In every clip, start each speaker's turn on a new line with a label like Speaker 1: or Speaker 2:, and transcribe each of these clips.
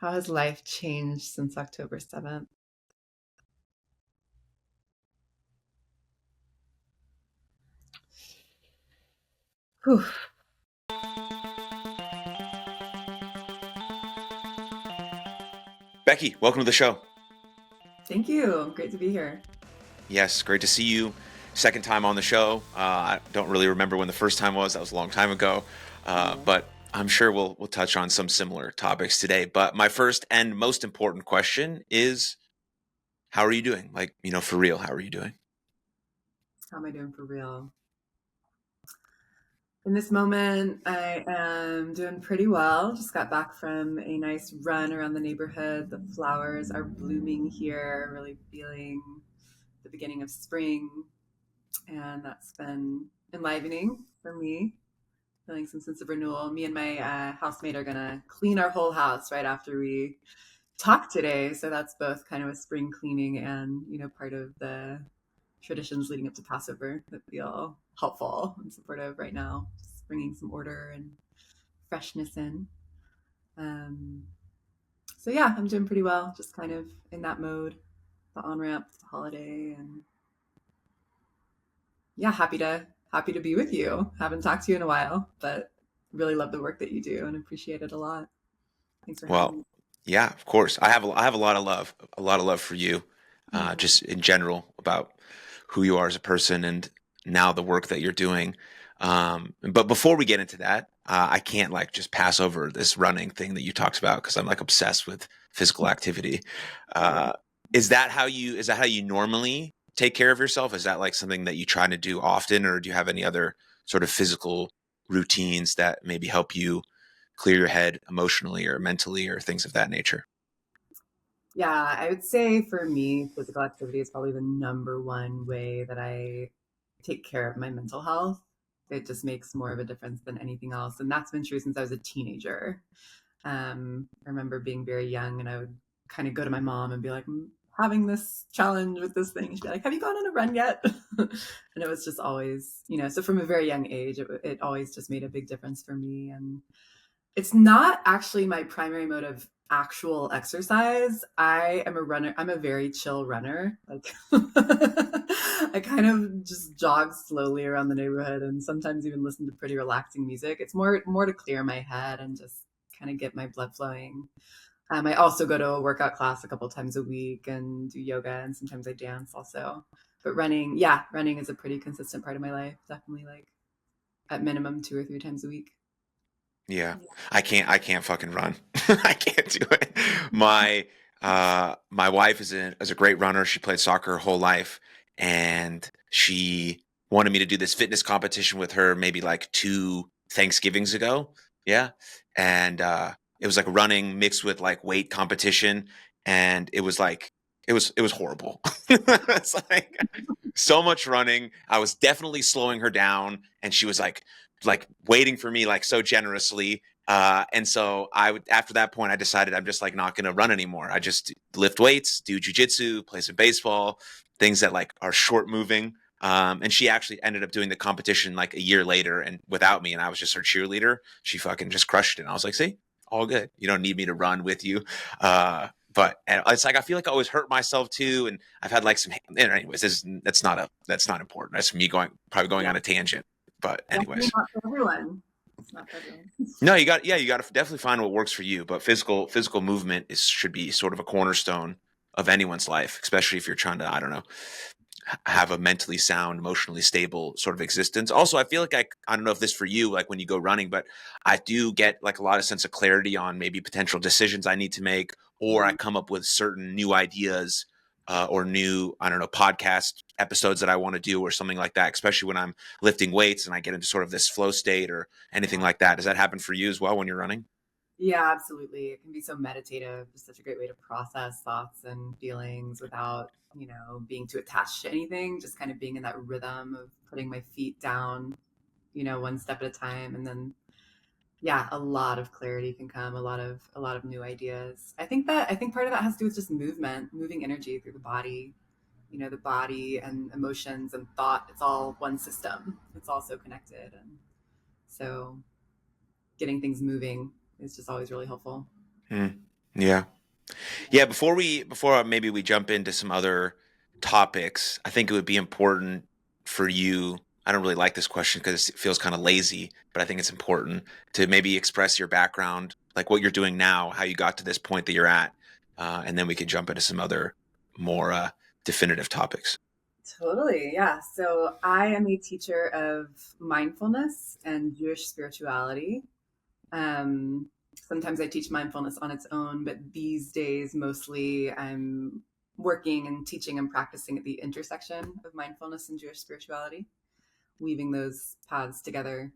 Speaker 1: How has life changed since October 7th? Whew.
Speaker 2: Becky, welcome to the show.
Speaker 1: Thank you. Great to be here.
Speaker 2: Yes, great to see you. Second time on the show. I don't really remember when the first time was. That was a long time ago. But I'm sure we'll touch on some similar topics today. But my first and most important question is, how are you doing? Like, for real, how are you doing?
Speaker 1: How am I doing for real? In this moment, I am doing pretty well. Just got back from a nice run around the neighborhood. The flowers are blooming here, really feeling the beginning of spring. And that's been enlivening for me, feeling some sense of renewal. Me and my housemate are going to clean our whole house right after we talk today. So that's both kind of a spring cleaning and, part of the traditions leading up to Passover that feel helpful and supportive right now, just bringing some order and freshness in. Um, so yeah, I'm doing pretty well, just kind of in that mode, the on-ramp, the holiday, and yeah, happy to be with you. Haven't talked to you in a while, but really love the work that you do and appreciate it a lot. Thanks for having
Speaker 2: Well,
Speaker 1: me.
Speaker 2: yeah, of course. I have a lot of love for you,
Speaker 1: Yeah.
Speaker 2: just in general about who you are as a person and now the work that you're doing. But before we get into that, I can't like just pass over this running thing that you talked about because I'm like obsessed with physical activity. Uh, is that how you normally take care of yourself? Is that like something that you try to do often, or do you have any other sort of physical routines that maybe help you clear your head emotionally or mentally or things of that nature?
Speaker 1: Yeah, I would say for me, physical activity is probably the number one way that I take care of my mental health. It just makes more of a difference than anything else. And that's been true since I was a teenager. I remember being very young and I would kind of go to my mom and be like, "I'm having this challenge with this thing." She'd be like, "Have you gone on a run yet?" And it was just always, so from a very young age, it always just made a big difference for me. And it's not actually my primary mode of actual exercise. I am a runner. I'm a very chill runner. Like I kind of just jog slowly around the neighborhood and sometimes even listen to pretty relaxing music. It's more to clear my head and just kind of get my blood flowing. I also go to a workout class a couple times a week and do yoga and sometimes I dance also. But running, yeah, running is a pretty consistent part of my life. Definitely like at minimum 2 or 3 times a week.
Speaker 2: Yeah, I can't fucking run. I can't do it. My wife is a great runner. She played soccer her whole life, and she wanted me to do this fitness competition with her maybe like two Thanksgivings ago. Yeah, and it was like running mixed with like weight competition, and it was horrible. It's like so much running. I was definitely slowing her down, and she was like waiting for me like so generously. And so after that point, I decided I'm just like not going to run anymore. I just lift weights, do jujitsu, play some baseball, things that like are short moving. And she actually ended up doing the competition like a year later and without me. And I was just her cheerleader. She fucking just crushed it. And I was like, see, all good. You don't need me to run with you. But and it's like I feel like I always hurt myself too, and I've had like some. Anyways, that's not important. That's me probably going
Speaker 1: Yeah.
Speaker 2: on a tangent. But
Speaker 1: Definitely
Speaker 2: anyways,
Speaker 1: not for everyone. It's not for everyone.
Speaker 2: no, you got to definitely find what works for you. But physical movement should be sort of a cornerstone of anyone's life, especially if you're trying to, I don't know, have a mentally sound, emotionally stable sort of existence. Also, I feel like I don't know if this for you, like when you go running, but I do get like a lot of sense of clarity on maybe potential decisions I need to make, or I
Speaker 1: Mhm.
Speaker 2: come up with certain new ideas or new, I don't know, podcast episodes that I want to do or something like that, especially when I'm lifting weights and I get into sort of this flow state or anything
Speaker 1: Yeah.
Speaker 2: like that. Does that happen for you as well when you're running?
Speaker 1: Yeah, absolutely. It can be so meditative. It's such a great way to process thoughts and feelings without, being too attached to anything, just kind of being in that rhythm of putting my feet down, one step at a time. And then, yeah, a lot of clarity can come, a lot of new ideas. I think part of that has to do with just movement, moving energy through the body. The body and emotions and thought, it's all one system. It's all so connected. And so getting things moving is just always really helpful.
Speaker 2: Hmm. Yeah. Yeah, before maybe we jump into some other topics, I think it would be important for you. I don't really like this question because it feels kind of lazy, but I think it's important to maybe express your background, like what you're doing now, how you got to this point that you're at, and then we can jump into some other more definitive topics.
Speaker 1: Totally, yeah. So I am a teacher of mindfulness and Jewish spirituality. Um, Sometimes I teach mindfulness on its own, but these days mostly I'm working and teaching and practicing at the intersection of mindfulness and Jewish spirituality, weaving those paths together.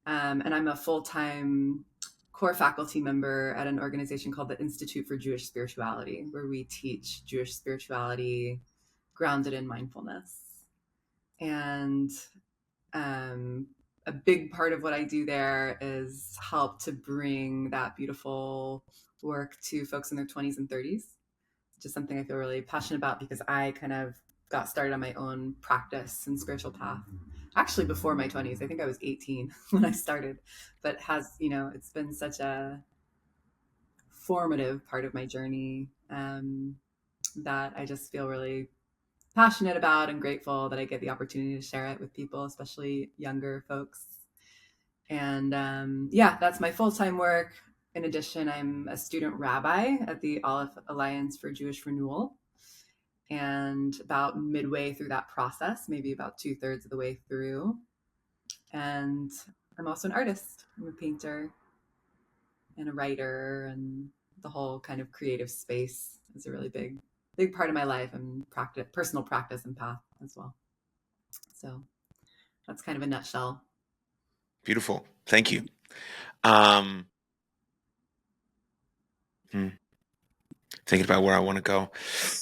Speaker 1: And I'm a full time core faculty member at an organization called the Institute for Jewish Spirituality, where we teach Jewish spirituality grounded in mindfulness. And um, a big part of what I do there is help to bring that beautiful work to folks in their 20s and 30s, which is something I feel really passionate about because I kind of got started on my own practice and spiritual path. Actually, before my 20s, I think I was 18 when I started, but it's been such a formative part of my journey that I just feel really passionate about and grateful that I get the opportunity to share it with people, especially younger folks. And yeah, that's my full time work. In addition, I'm a student rabbi at the ALEPH Alliance for Jewish Renewal. And about midway through that process, maybe about 2/3 of the way through. And I'm also an artist. I'm a painter and a writer, and the whole kind of creative space is a really big part of my life and personal practice and path as well. So that's kind of a nutshell.
Speaker 2: Beautiful. Thank you. Um, hmm, Thinking about where I want to go.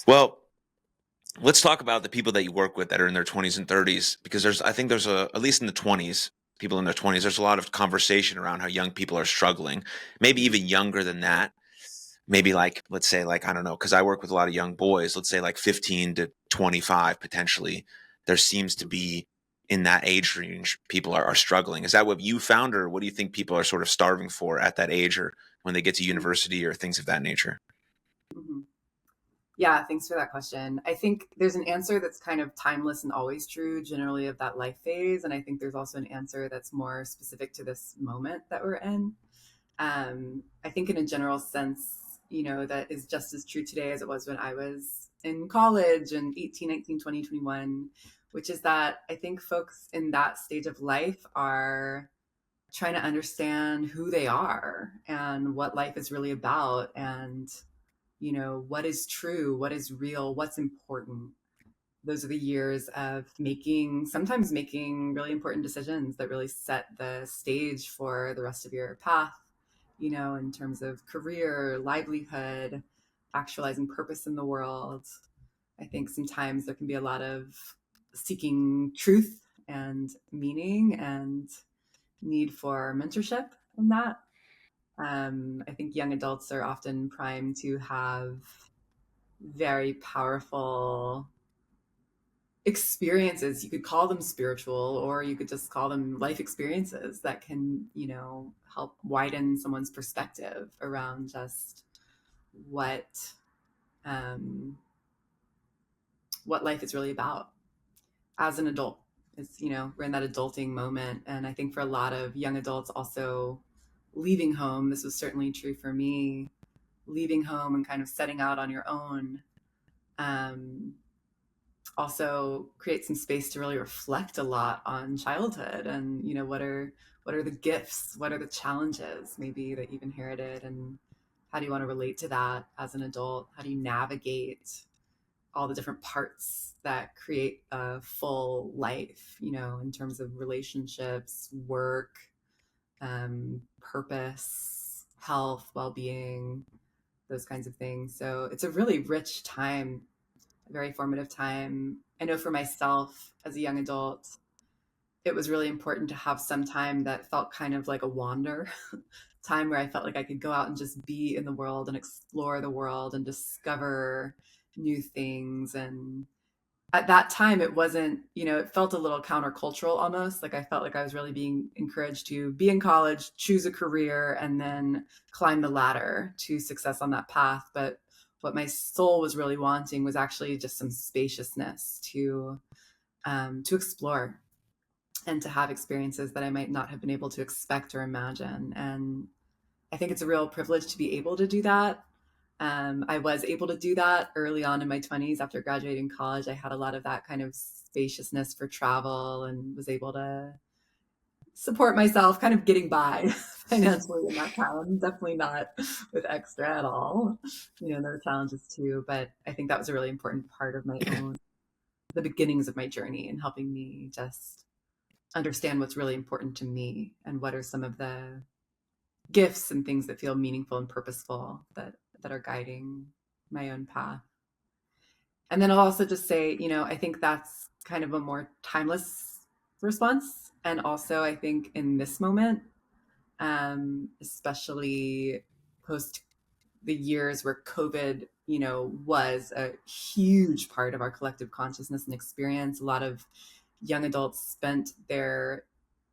Speaker 2: Well, let's talk about the people that you work with that are in their 20s and 30s, because I think there's at least in the 20s, people in their 20s, there's a lot of conversation around how young people are struggling, maybe even younger than that. Maybe like, let's say like, I don't know, because I work with a lot of young boys, let's say like 15 to 25 potentially. There seems to be in that age range, people are struggling. Is that what you found, or what do you think people are sort of starving for at that age, or when they get to university or things of that nature?
Speaker 1: Mm-hmm. Yeah, thanks for that question. I think there's an answer that's kind of timeless and always true, generally of that life phase. And I think there's also an answer that's more specific to this moment that we're in. I think, in a general sense, that is just as true today as it was when I was in college and 18, 19, 20, 21, which is that I think folks in that stage of life are trying to understand who they are and what life is really about and what is true, what is real, what's important. Those are the years of sometimes making really important decisions that really set the stage for the rest of your path, in terms of career, livelihood, actualizing purpose in the world. I think sometimes there can be a lot of seeking truth and meaning and need for mentorship in that. I think young adults are often primed to have very powerful experiences. You could call them spiritual, or you could just call them life experiences that can, help widen someone's perspective around just what um, what life is really about as an adult. We're in that adulting moment, and I think for a lot of young adults, also leaving home. This was certainly true for me. Leaving home and kind of setting out on your own. Um, Also create some space to really reflect a lot on childhood and what are the gifts, what are the challenges maybe that you've inherited, and how do you want to relate to that as an adult? How do you navigate all the different parts that create a full life, in terms of relationships, work, purpose, health, well-being, those kinds of things. So it's a really rich time, a very formative time. I know for myself as a young adult, it was really important to have some time that felt kind of like a wander time where I felt like I could go out and just be in the world and explore the world and discover new things and at that time it wasn't, it felt a little countercultural almost. Like I felt like I was really being encouraged to be in college, choose a career, and then climb the ladder to success on that path. But what my soul was really wanting was actually just some spaciousness to explore and to have experiences that I might not have been able to expect or imagine. And I think it's a real privilege to be able to do that. I was able to do that early on in my 20s after graduating college. I had a lot of that kind of spaciousness for travel and was able to support myself, kind of getting by financially in that time. Definitely not with extra at all. There were challenges too, but I think that was a really important part of the beginnings of my journey and helping me just understand what's really important to me and what are some of the gifts and things that feel meaningful and purposeful that are guiding my own path. And then I'll also just say, I think that's kind of a more timeless response. And also, I think in this moment, especially post the years where COVID, was a huge part of our collective consciousness and experience, a lot of young adults spent their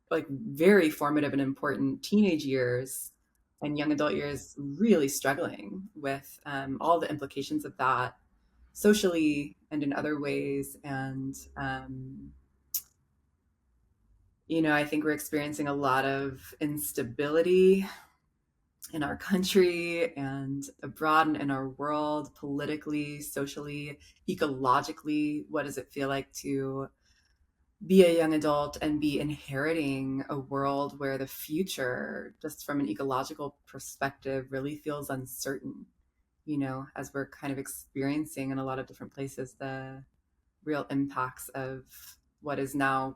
Speaker 1: like very formative and important teenage years and young adult years really struggling with all the implications of that socially and in other ways. And, I think we're experiencing a lot of instability in our country and abroad and in our world, politically, socially, ecologically. What does it feel like to be a young adult and be inheriting a world where the future, just from an ecological perspective, really feels uncertain, as we're kind of experiencing in a lot of different places the real impacts of what is now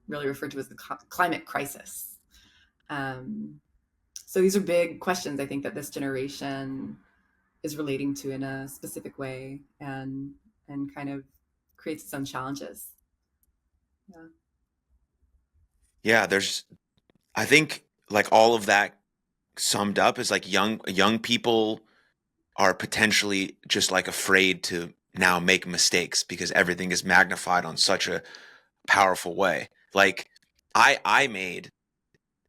Speaker 1: really referred to as the climate crisis. So these are big questions I think that this generation is relating to in a specific way and kind of creates its own challenges. Yeah.
Speaker 2: Yeah, I think like all of that summed up is like young people are potentially just like afraid to now make mistakes because everything is magnified on such a powerful way. Like I made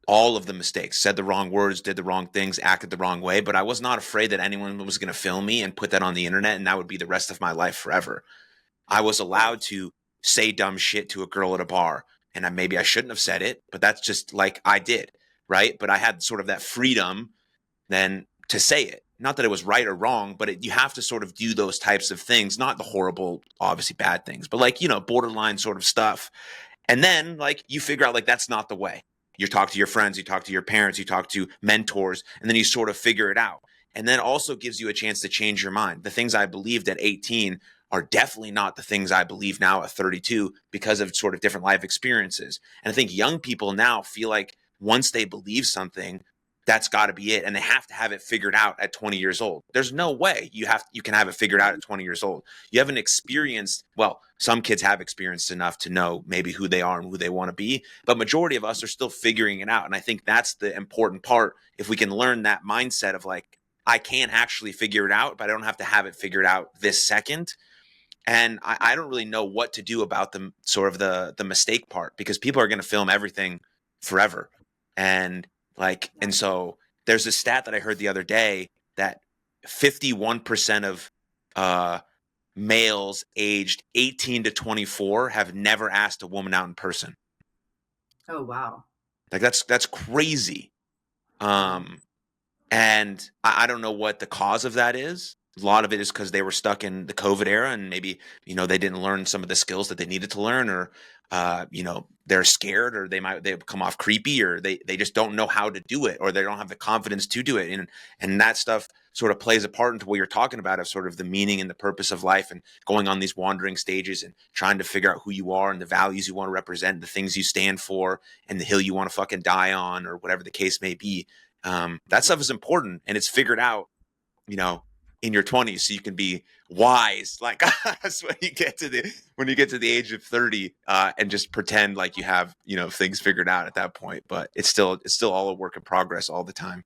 Speaker 2: all of the mistakes, said the wrong words, did the wrong things, acted the wrong way, but I was not afraid that anyone was going to film me and put that on the internet and that would be the rest of my life forever. I was
Speaker 1: Yeah.
Speaker 2: allowed to say dumb shit to a girl at a bar, and maybe I shouldn't have said it, but that's just like I did, right? But I had sort of that freedom then to say it. Not that it was right or wrong, but you have to sort of do those types of things, not the horrible, obviously bad things, but like, borderline sort of stuff. And then like you figure out like that's not the way. You talk to your friends, you talk to your parents, you talk to mentors, and then you sort of figure it out. And then also gives you a chance to change your mind. The things I believed at 18 are definitely not the things I believe now at 32 because of sort of different life experiences. And I think young people now feel like once they believe something, that's got to be it, and they have to have it figured out at 20 years old. There's no way you can have it figured out at 20 years old. You haven't experienced, well, some kids have experienced enough to know maybe who they are and who they want to be, but majority of us are still figuring it out. And I think that's the important part. If we can learn that mindset of like, I can't actually figure it out, but I don't have to have it figured out this second. And I don't really know what to do about the sort of the mistake part because people are going to film everything forever. And like, and so there's a stat that I heard the other day that 51% of males aged 18 to 24 have never asked a woman out in person.
Speaker 1: Oh, wow.
Speaker 2: Like that's crazy.
Speaker 1: Yeah.
Speaker 2: And I don't know what the cause of that is. A lot of it is because they were stuck in the COVID era and maybe, they didn't learn some of the skills that they needed to learn or, they're scared or they come off creepy or they just don't know how to do it or they don't have the confidence to do it. And that stuff sort of plays a part into what you're talking about of sort of the meaning and the purpose of life and going on these wandering stages and trying to figure out who you are and the values you want to represent, the things you stand for and the hill you want to fucking die on or whatever the case may be. That stuff is important and it's figured out, you know, in your 20s so you can be wise like us when you get to the age of 30 and just pretend like you have, things figured out at that point. But it's still all a work in progress all the time.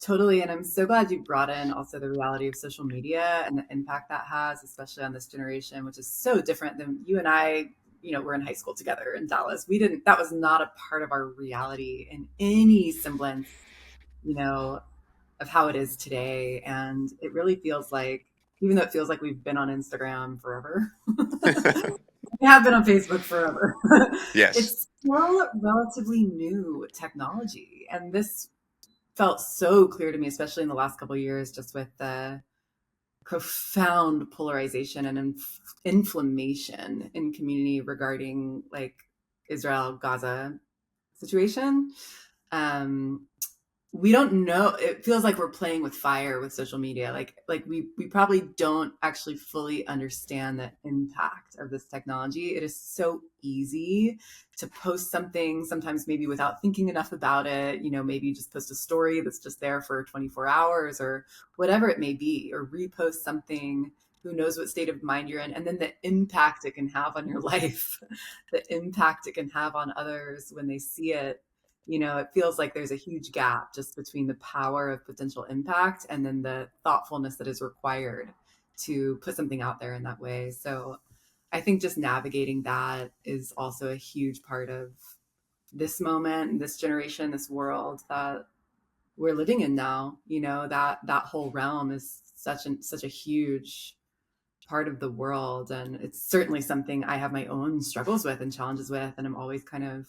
Speaker 1: Totally. And I'm so glad you brought in also the reality of social media and the impact that has, especially on this generation, which is so different than you and I, we're in high school together in Dallas. That was not a part of our reality in any semblance, you know, of how it is today. And it really feels like, even though it feels like we've been on Instagram forever, we have been on Facebook forever.
Speaker 2: Yes.
Speaker 1: It's still relatively new technology. And this felt so clear to me, especially in the last couple of years, just with the profound polarization and inflammation in community regarding like Israel Gaza situation. Um, we don't know, it feels like we're playing with fire with social media, like we probably don't actually fully understand the impact of this technology. It is so easy to post something sometimes maybe without thinking enough about it, maybe just post a story that's just there for 24 hours or whatever it may be, or repost something, who knows what state of mind you're in, and then the impact it can have on your life, the impact it can have on others when they see it. It feels like there's a huge gap just between the power of potential impact and then the thoughtfulness that is required to put something out there in that way. So I think just navigating that is also a huge part of this moment, this generation, this world that we're living in now. That whole realm is such a huge part of the world, and it's certainly something I have my own struggles with and challenges with, and I'm always kind of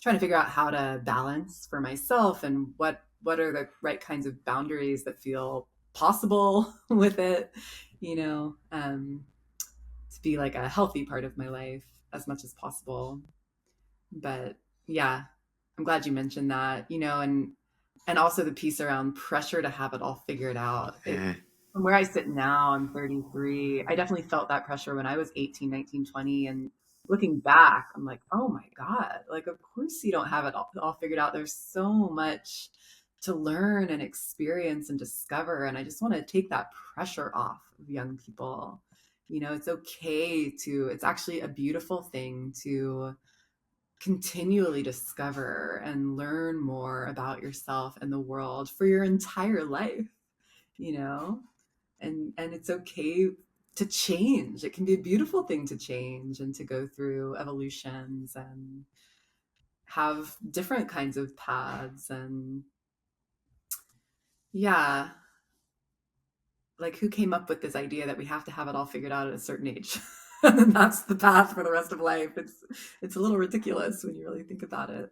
Speaker 1: trying to figure out how to balance for myself, and what are the right kinds of boundaries that feel possible with it, to be like a healthy part of my life as much as possible. But yeah, I'm glad you mentioned that, and also the piece around pressure to have it all figured out.
Speaker 2: Mhm.
Speaker 1: From where I sit now, I'm 33. I definitely felt that pressure when I was 18, 19, 20. And looking back, I'm like, oh my God, like, of course you don't have it all figured out. There's so much to learn and experience and discover. And I just want to take that pressure off of young people. It's okay it's actually a beautiful thing to continually discover and learn more about yourself and the world for your entire life, you know? And it's okay to change. It can be a beautiful thing to change and to go through evolutions and have different kinds of paths. And yeah, like, who came up with this idea that we have to have it all figured out at a certain age? And then that's the path for the rest of life. It's a little ridiculous when you really think about it.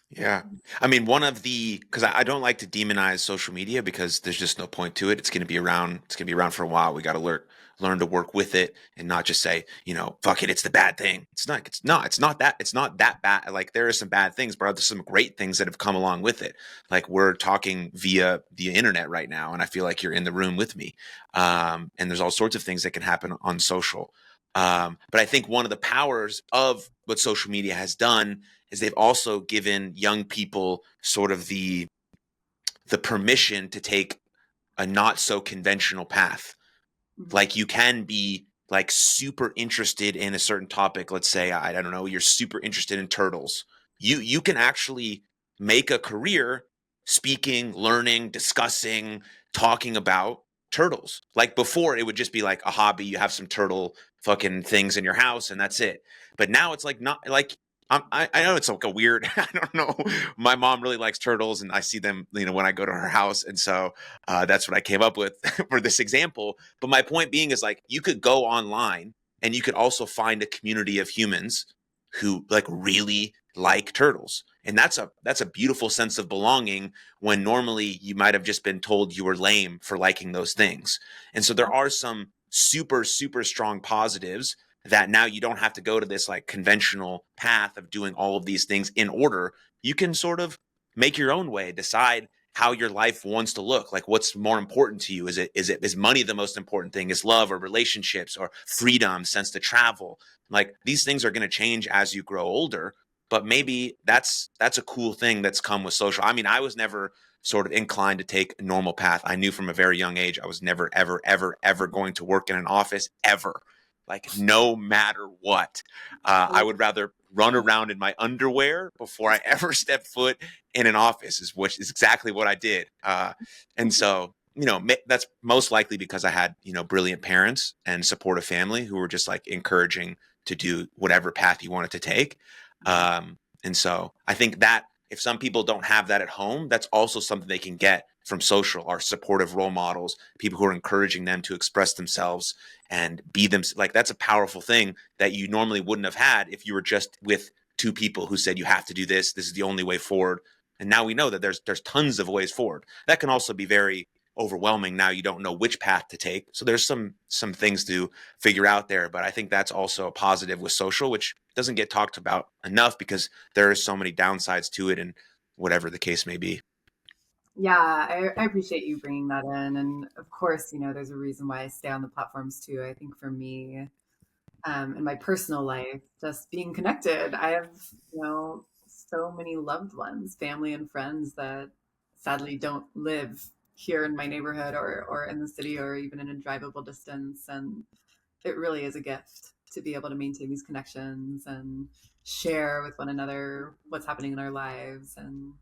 Speaker 2: Yeah. I mean, because I don't like to demonize social media because there's just no point to it. It's going to be around. It's going to be around for a while. We got to learn to work with it and not just say, fuck it, it's the bad thing. It's not. It's not. It's not that bad. Like, there are some bad things, but there's some great things that have come along with it. Like, we're talking via the internet right now, and I feel like you're in the room with me. And there's all sorts of things that can happen on social. But I think one of the powers of what social media has done is they've also given young people sort of the permission to take a not so conventional path.
Speaker 1: Mhm.
Speaker 2: Like, you can be like super interested in a certain topic. Let's say, I don't know, you're super interested in turtles. You can actually make a career speaking, learning, discussing, talking about turtles. Like, before, it would just be like a hobby. You have some turtle fucking things in your house and that's it. But now it's like, not like, I know it's like a weird, I don't know. My mom really likes turtles and I see them, when I go to her house. And so that's what I came up with for this example. But my point being is, like, you could go online and you could also find a community of humans who like really like turtles. And that's a beautiful sense of belonging when normally you might have just been told you were lame for liking those things. And so there are some super, super strong positives that now you don't have to go to this like conventional path of doing all of these things in order. You can sort of make your own way, decide how your life wants to look. Like, what's more important to you? Is money the most important thing? Is love or relationships or freedom, sense to travel? Like, these things are going to change as you grow older, but maybe that's a cool thing that's come with social. I mean, I was never sort of inclined to take a normal path. I knew from a very young age I was never ever ever ever going to work in an office ever. like no matter what. I would rather run around in my underwear before I ever step foot in an office, which is exactly what I did. And so, that's most likely because I had, brilliant parents and supportive family who were just like encouraging to do whatever path you wanted to take.
Speaker 1: Yeah.
Speaker 2: And so I think that if some people don't have that at home, that's also something they can get from social or supportive role models, people who are encouraging them to express themselves and be them. Like that's a powerful thing that you normally wouldn't have had if you were just with two people who said, you have to do this. This is the only way forward. And now we know that there's tons of ways forward. That can also be very overwhelming. Now you don't know which path to take. So there's some things to figure out there. But I think that's also a positive with social, which doesn't get talked about enough because there are so many downsides to it and whatever the case may be.
Speaker 1: Yeah, I appreciate you bringing that in. And of course, there's a reason why I stay on the platforms too. I think for me, in my personal life, just being connected, I have, so many loved ones, family and friends that sadly don't live here in my neighborhood or in the city or even in a drivable distance. And it really is a gift to be able to maintain these connections and share with one another what's happening in our lives. And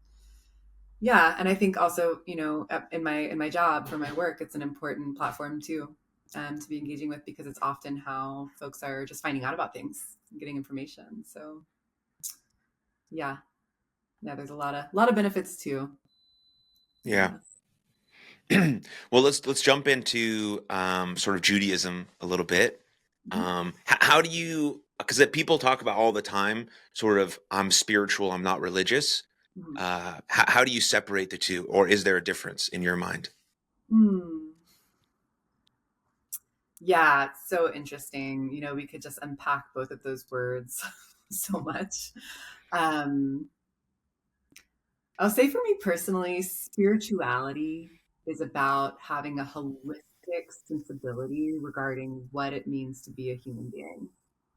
Speaker 1: yeah, and I think also, in my job for my work, it's an important platform too, to be engaging with because it's often how folks are just finding out about things, getting information. So yeah, yeah, there's a lot of benefits too.
Speaker 2: Yeah.
Speaker 1: Yeah.
Speaker 2: Well, let's jump into sort of Judaism a little bit.
Speaker 1: Mhm.
Speaker 2: How do you? Because people talk about all the time, sort of, I'm spiritual, I'm not religious.
Speaker 1: Mhm.
Speaker 2: How do you separate the two, or is there a difference in your mind?
Speaker 1: Hmm. Yeah, it's so interesting. We could just unpack both of those words so much. Um, I'll say for me personally, spirituality is about having a holistic sensibility regarding what it means to be a human being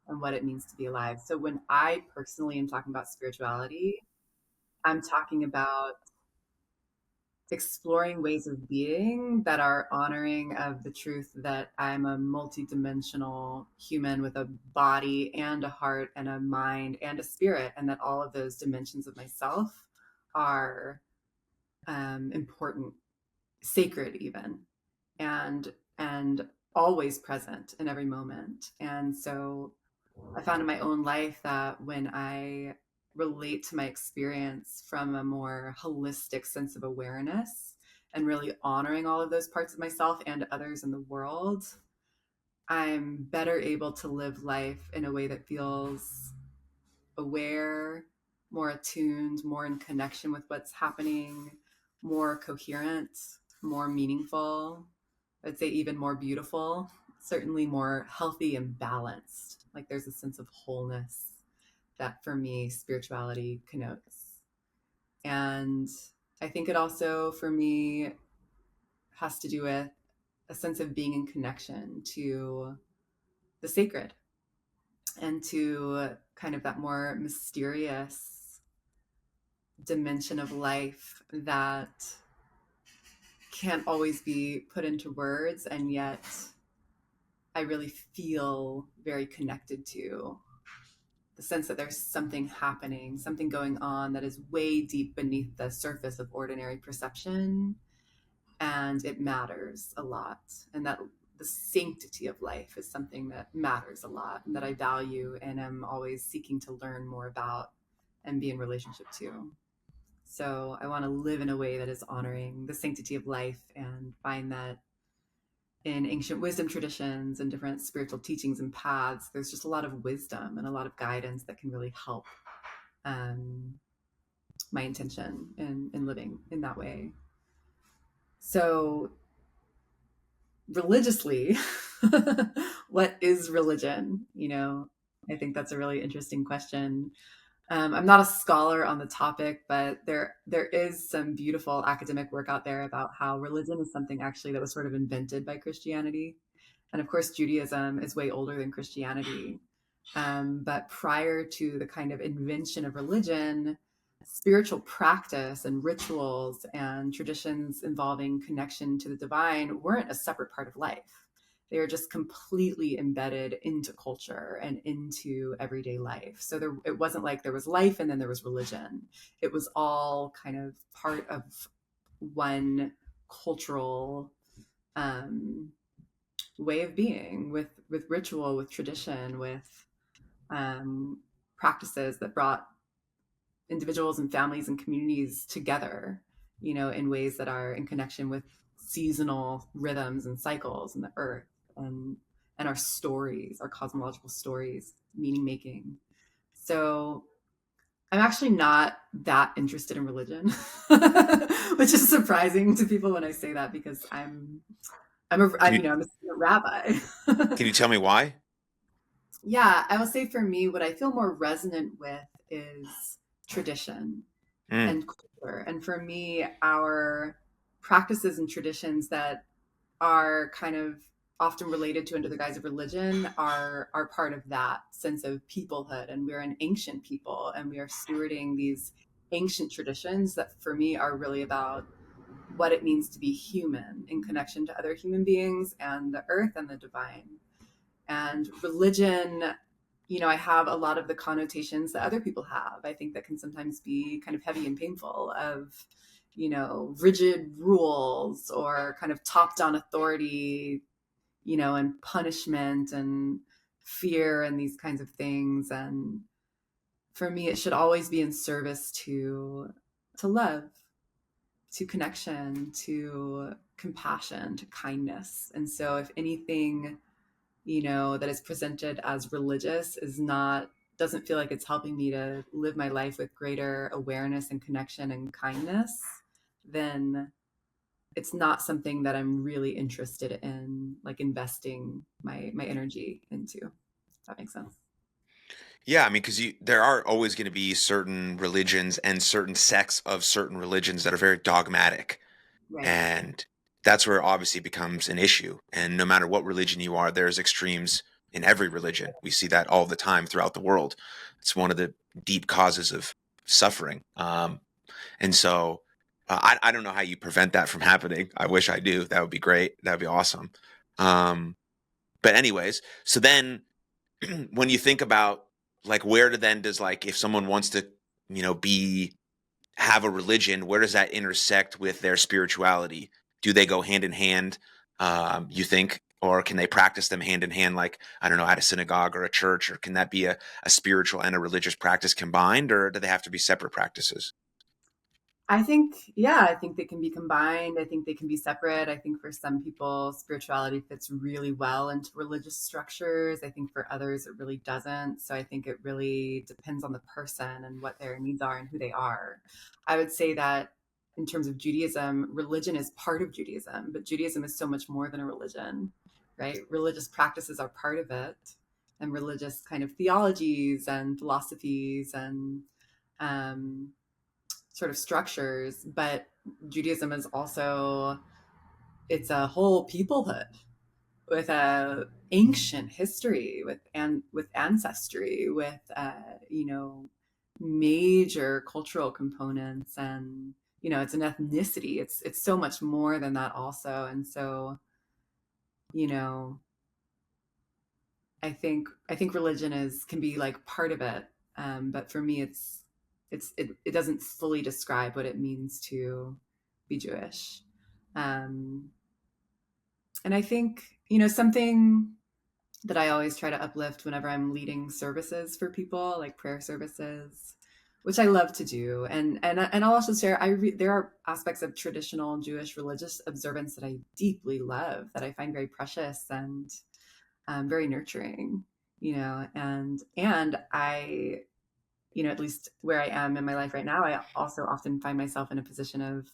Speaker 1: and what it means to be alive. So when I personally am talking about spirituality, I'm talking about exploring ways of being that are honoring of the truth that I'm a multidimensional human with a body and a heart and a mind and a spirit, and that all of those dimensions of myself are important, sacred even, and always present in every moment. And so I found in my own life that when I relate to my experience from a more holistic sense of awareness and really honoring all of those parts of myself and others in the world, I'm better able to live life in a way that feels aware, more attuned, more in connection with what's happening, more coherent, more meaningful. I'd say even more beautiful, certainly more healthy and balanced. Like there's a sense of wholeness that for me spirituality connotes. And I think it also for me has to do with a sense of being in connection to the sacred and to kind of that more mysterious dimension of life that can't always be put into words, and yet I really feel very connected to the sense that there's something happening, something going on that is way deep beneath the surface of ordinary perception, and it matters a lot. And that the sanctity of life is something that matters a lot and that I value and am always seeking to learn more about and be in relationship to. So I want to live in a way that is honoring the sanctity of life and find that in ancient wisdom traditions and different spiritual teachings and paths, there's just a lot of wisdom and a lot of guidance that can really help um, my intention in living in that way. So, religiously, what is religion? I think that's a really interesting question. I'm not a scholar on the topic, but there is some beautiful academic work out there about how religion is something actually that was sort of invented by Christianity. And of course, Judaism is way older than Christianity. But prior to the kind of invention of religion, spiritual practice and rituals and traditions involving connection to the divine weren't a separate part of life. They are just completely embedded into culture and into everyday life. So it wasn't like there was life and then there was religion. It was all kind of part of one cultural um, way of being, with ritual, with tradition, with um, practices that brought individuals and families and communities together, in ways that are in connection with seasonal rhythms and cycles and the earth, and our stories, our cosmological stories, meaning making. So I'm actually not that interested in religion, which is surprising to people when I say that, because
Speaker 2: Can you
Speaker 1: I'm a rabbi.
Speaker 2: can you tell me why?
Speaker 1: Yeah, I will say for me, what I feel more resonant with is tradition
Speaker 2: Mm.
Speaker 1: and culture. And for me, our practices and traditions that are kind of often related to under the guise of religion are part of that sense of peoplehood. And we're an ancient people, and we are stewarding these ancient traditions that for me are really about what it means to be human in connection to other human beings and the earth and the divine. And religion, I have a lot of the connotations that other people have. I think that can sometimes be kind of heavy and painful, of, rigid rules or kind of top down authority, and punishment and fear and these kinds of things. And for me, it should always be in service to love, to connection, to compassion, to kindness. And so if anything, that is presented as religious doesn't feel like it's helping me to live my life with greater awareness and connection and kindness, then it's not something that I'm really interested in, like, investing my energy into. If that makes sense.
Speaker 2: Yeah, I mean, because there are always going to be certain religions and certain sects of certain religions that are very dogmatic,
Speaker 1: Right.
Speaker 2: and that's where obviously it becomes an issue. And no matter what religion you are, there's extremes in every religion. We see that all the time throughout the world. It's one of the deep causes of suffering. And so I don't know how you prevent that from happening. I wish I do. That would be great. That would be awesome. Um, but anyways, so then when you think about, like, does, like, if someone wants to, be have a religion, where does that intersect with their spirituality? Do they go hand in hand, you think, or can they practice them hand in hand, like, I don't know, at a synagogue or a church, or can that be a spiritual and a religious practice combined, or do they have to be separate practices?
Speaker 1: I think they can be combined. I think they can be separate. I think for some people, spirituality fits really well into religious structures. I think for others, it really doesn't. So I think it really depends on the person and what their needs are and who they are. I would say that in terms of Judaism, religion is part of Judaism, but Judaism is so much more than a religion, right? Religious practices are part of it, and religious kind of theologies and philosophies and um, sort of structures. But Judaism is also, it's a whole peoplehood with a ancient history, with ancestry, with major cultural components. And it's an ethnicity. It's so much more than that also. And so, you know I think religion is can be like part of it, but for me, it doesn't fully describe what it means to be Jewish. Um, and I think something that I always try to uplift whenever I'm leading services for people, like prayer services, which I love to do, and I'll also share. There are aspects of traditional Jewish religious observance that I deeply love, that I find very precious and very nurturing, and I, at least where I am in my life right now, I also often find myself in a position of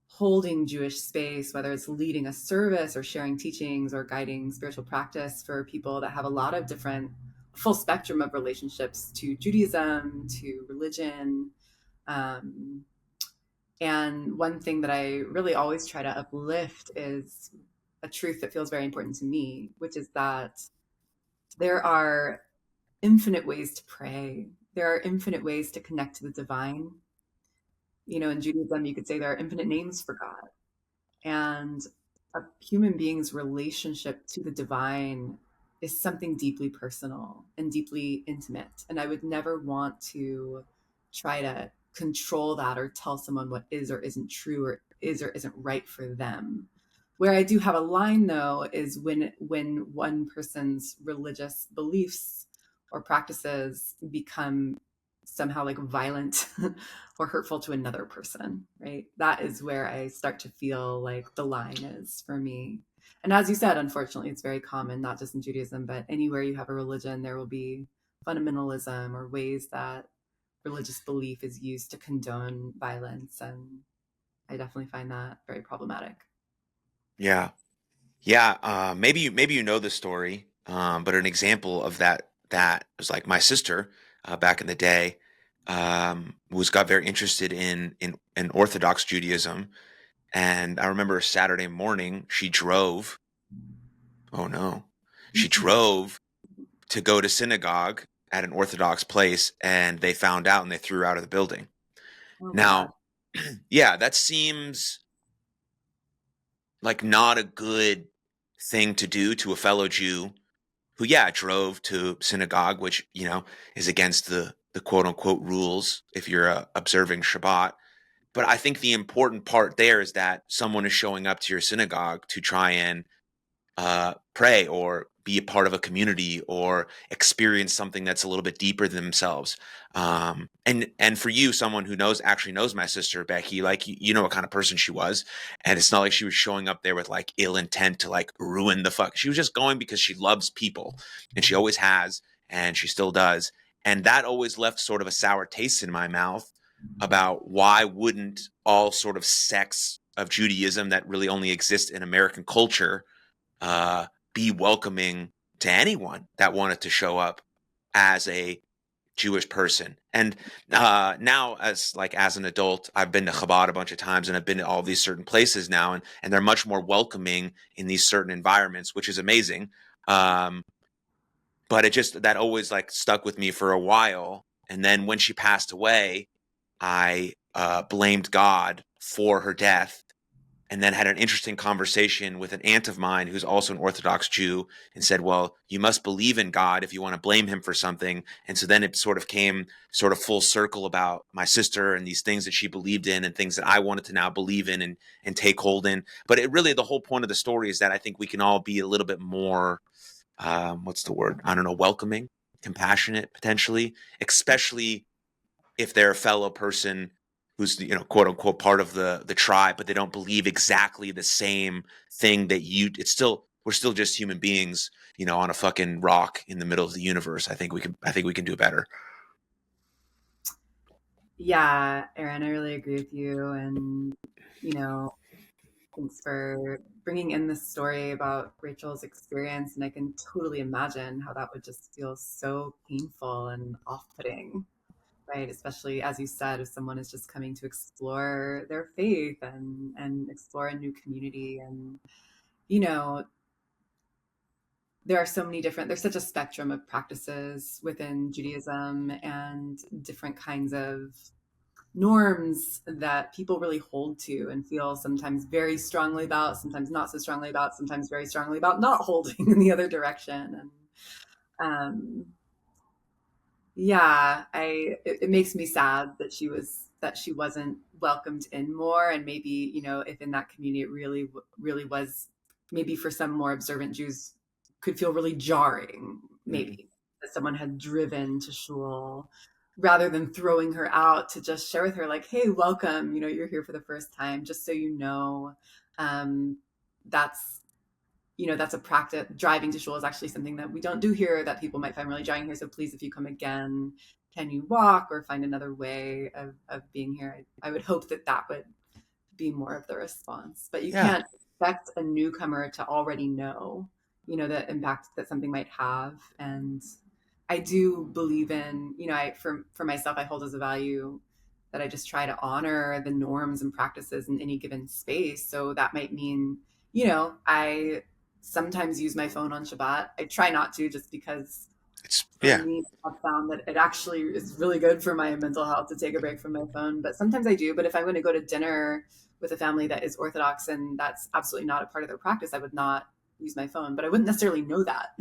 Speaker 1: holding Jewish space, whether it's leading a service or sharing teachings or guiding spiritual practice for people that have a lot of different, full spectrum of relationships to Judaism, to religion. Um, and one thing that I really always try to uplift is a truth that feels very important to me, which is that there are infinite ways to pray. There are infinite ways to connect to the divine. In Judaism, you could say there are infinite names for God. And a human being's relationship to the divine is something deeply personal and deeply intimate. And I would never want to try to control that or tell someone what is or isn't true or isn't right for them. Where I do have a line though is when one person's religious beliefs or practices become somehow like violent or hurtful to another person, right? That is where I start to feel like the line is for me. And as you said, unfortunately, it's very common, not just in Judaism, but anywhere you have a religion, there will be fundamentalism or ways that religious belief is used to condone violence. And I definitely find that very problematic.
Speaker 2: Yeah. Yeah, maybe you know the story, but an example of that was like my sister back in the day was got very interested in Orthodox Judaism, and I remember a Saturday morning she drove. Oh no, she drove to go to synagogue at an Orthodox place, and they found out and they threw her out of the building.
Speaker 1: Oh my God.
Speaker 2: Now, yeah, that seems like not a good thing to do to a fellow Jew who, yeah, drove to synagogue, which, is against the quote unquote rules if you're observing Shabbat. But I think the important part there is that someone is showing up to your synagogue to try and pray or be a part of a community or experience something that's a little bit deeper than themselves. And for you, someone who actually knows my sister Becky, like you know what kind of person she was, and it's not like she was showing up there with like ill intent to like ruin the fuck. She was just going because she loves people, and she always has, and she still does. And that always left sort of a sour taste in my mouth about why wouldn't all sort of sects of Judaism that really only exist in American culture uh, be welcoming to anyone that wanted to show up as a Jewish person. And now, as an adult, I've been to Chabad a bunch of times, and I've been to all these certain places now, and they're much more welcoming in these certain environments, which is amazing. Um, but it just that always like stuck with me for a while. And then when she passed away, I blamed God for her death, and then had an interesting conversation with an aunt of mine who's also an Orthodox Jew, and said, well, you must believe in God if you want to blame him for something. And so then it sort of came sort of full circle about my sister and these things that she believed in and things that I wanted to now believe in and take hold in. But it really, the whole point of the story is that I think we can all be a little bit more, what's the word? I don't know, welcoming, compassionate, potentially, especially if they're a fellow person who's quote unquote part of the tribe, but they don't believe exactly the same thing that you. It's still we're still just human beings, on a fucking rock in the middle of the universe. I think we can do better.
Speaker 1: Yeah, Erin, I really agree with you. And, you know, thanks for bringing in this story about Rachel's experience. And I can totally imagine how that would just feel so painful and off putting, right? Especially, as you said, if someone is just coming to explore their faith and explore a new community. And, you know, there are so many different, there's such a spectrum of practices within Judaism and different kinds of norms that people really hold to and feel sometimes very strongly about, sometimes not so strongly about, sometimes very strongly about not holding in the other direction. And yeah, it makes me sad that she wasn't welcomed in more. And maybe, if in that community it really was, maybe for some more observant Jews could feel really jarring,
Speaker 2: Mm-hmm.
Speaker 1: maybe that someone had driven to shul rather than throwing her out, to just share with her like, hey, welcome, you're here for the first time, just so um, that's that's a practice. Driving to shul is actually something that we don't do here, that people might find really jarring here. So please, if you come again, can you walk or find another way of being here? I would hope that that would be more of the response. But you
Speaker 2: Yeah.
Speaker 1: can't expect a newcomer to already know, the impact that something might have. And I do believe in, for myself, I hold as a value that I just try to honor the norms and practices in any given space. So that might mean, I sometimes use my phone on Shabbat. I try not to, just because
Speaker 2: It's
Speaker 1: for
Speaker 2: yeah.
Speaker 1: me, I've found that it actually is really good for my mental health to take a break from my phone. But sometimes I do. But if I'm going to go to dinner with a family that is Orthodox and that's absolutely not a part of their practice, I would not use my phone, but I wouldn't necessarily know that,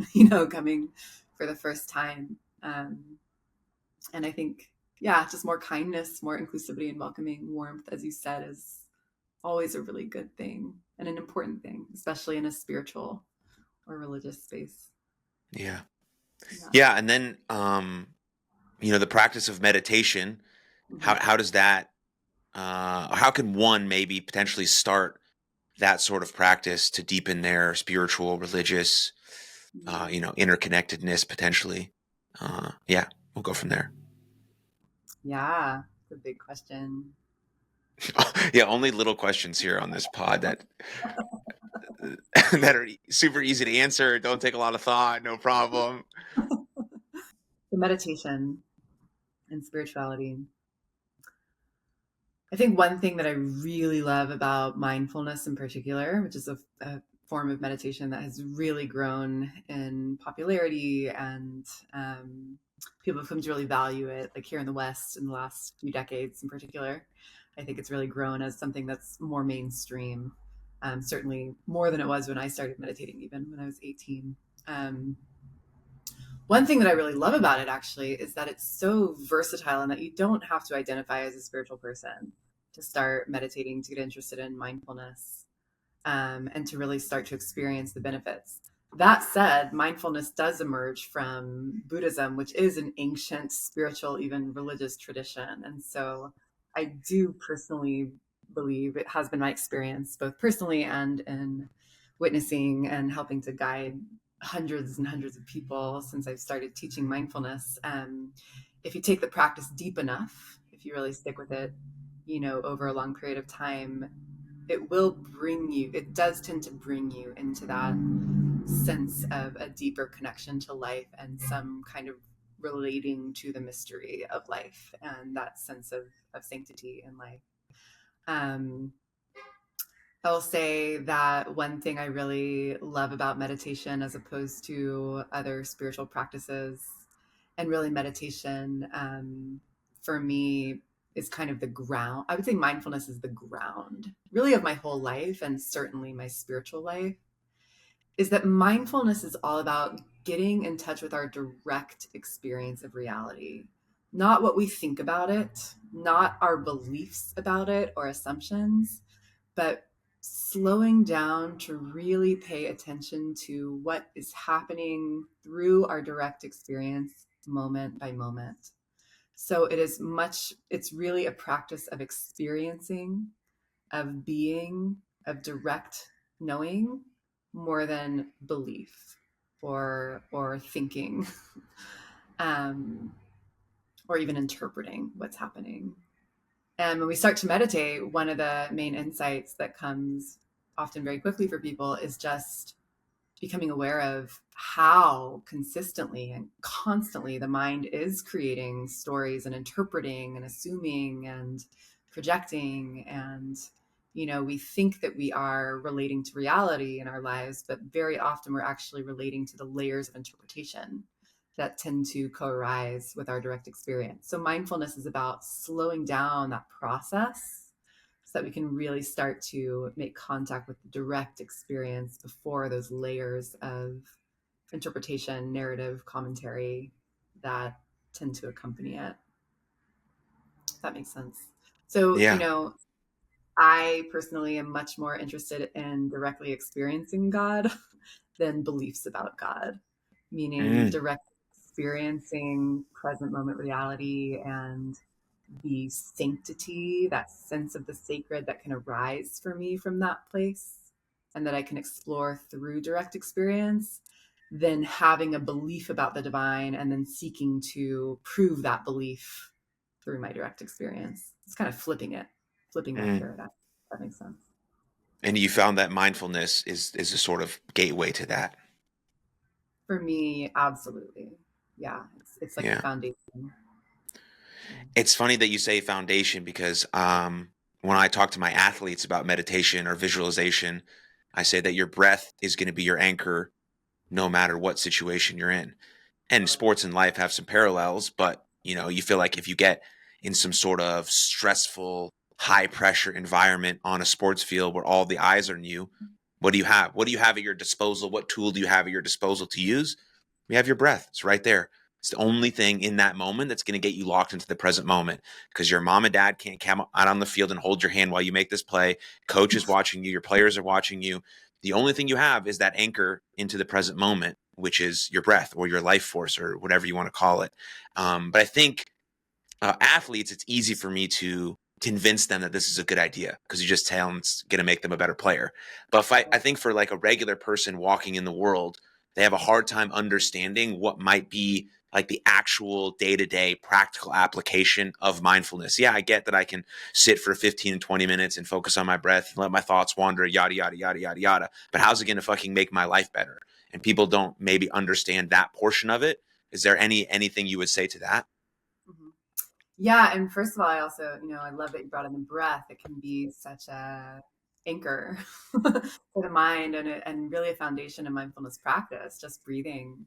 Speaker 1: coming for the first time. And I think, yeah, just more kindness, more inclusivity and welcoming warmth, as you said, is always a really good thing and an important thing, especially in a spiritual or religious space.
Speaker 2: Yeah.
Speaker 1: Yeah.
Speaker 2: Yeah. And then, the practice of meditation,
Speaker 1: Mm-hmm.
Speaker 2: how does that, how can one maybe potentially start that sort of practice to deepen their spiritual, religious, interconnectedness potentially? Yeah, we'll go from there.
Speaker 1: Yeah, it's a big question.
Speaker 2: Yeah, only little questions here on this pod that that are super easy to answer. Don't take a lot of thought. No problem.
Speaker 1: The meditation and spirituality. I think one thing that I really love about mindfulness in particular, which is a form of meditation that has really grown in popularity and people have come to really value it, like here in the West in the last few decades in particular. I think it's really grown as something that's more mainstream, certainly more than it was when I started meditating, even when I was 18. Um, One thing that I really love about it actually is that it's so versatile and that you don't have to identify as a spiritual person to start meditating, to get interested in mindfulness, and to really start to experience the benefits. That said, mindfulness does emerge from Buddhism, which is an ancient spiritual, even religious tradition. And so I do personally believe it has been my experience, both personally and in witnessing and helping to guide hundreds and hundreds of people since I've started teaching mindfulness. If you take the practice deep enough, if you really stick with it, over a long period of time, it does tend to bring you into that sense of a deeper connection to life and some kind of relating to the mystery of life and that sense of sanctity in life. Um, I'll say that one thing I really love about meditation as opposed to other spiritual practices, and really meditation for me is kind of the ground. I would say mindfulness is the ground, really, of my whole life and certainly my spiritual life, is that mindfulness is all about getting in touch with our direct experience of reality, not what we think about it, not our beliefs about it or assumptions, but slowing down to really pay attention to what is happening through our direct experience moment by moment. So it's really a practice of experiencing, of being, of direct knowing more than belief or thinking, um, or even interpreting what's happening. And when we start to meditate, one of the main insights that comes often very quickly for people is just becoming aware of how consistently and constantly the mind is creating stories and interpreting and assuming and projecting. And, we think that we are relating to reality in our lives, but very often we're actually relating to the layers of interpretation that tend to co-arise with our direct experience. So mindfulness is about slowing down that process so that we can really start to make contact with the direct experience before those layers of interpretation, narrative, commentary that tend to accompany it. If that makes sense. So,
Speaker 2: Yeah.
Speaker 1: I personally am much more interested in directly experiencing God than beliefs about God, meaning
Speaker 2: Mm,
Speaker 1: direct experiencing present moment reality and the sanctity, that sense of the sacred that can arise for me from that place and that I can explore through direct experience, than having a belief about the divine and then seeking to prove that belief through my direct experience. It's kind of flipping that
Speaker 2: mm.
Speaker 1: paradigm. That makes sense.
Speaker 2: And you found that mindfulness is a sort of gateway to that.
Speaker 1: For me, absolutely. Yeah, it's like a
Speaker 2: Yeah.
Speaker 1: foundation. Yeah.
Speaker 2: It's funny that you say foundation because when I talk to my athletes about meditation or visualization, I say that your breath is going to be your anchor no matter what situation you're in. And sports and life have some parallels, but you feel like if you get in some sort of stressful high pressure environment on a sports field where all the eyes are on you, what do you have? What do you have at your disposal? What tool do you have at your disposal to use? You have your breath. It's right there. It's the only thing in that moment that's going to get you locked into the present moment, because your mom and dad can't come out on the field and hold your hand while you make this play. Coach is watching you. Your players are watching you. The only thing you have is that anchor into the present moment, which is your breath or your life force or whatever you want to call it. But I think athletes, it's easy for me to convince them that this is a good idea because you just tell them it's going to make them a better player. But if I think for like a regular person walking in the world, they have a hard time understanding what might be like the actual day-to-day practical application of mindfulness. Yeah, I get that I can sit for 15 and 20 minutes and focus on my breath and let my thoughts wander, yada, yada, yada, yada, yada. But how's it going to fucking make my life better? And people don't maybe understand that portion of it. Is there anything you would say to that?
Speaker 1: Mhm. Yeah, and first of all, I also, I love that you brought in the breath. It can be such a anchor for the mind, and really a foundation in mindfulness practice, just breathing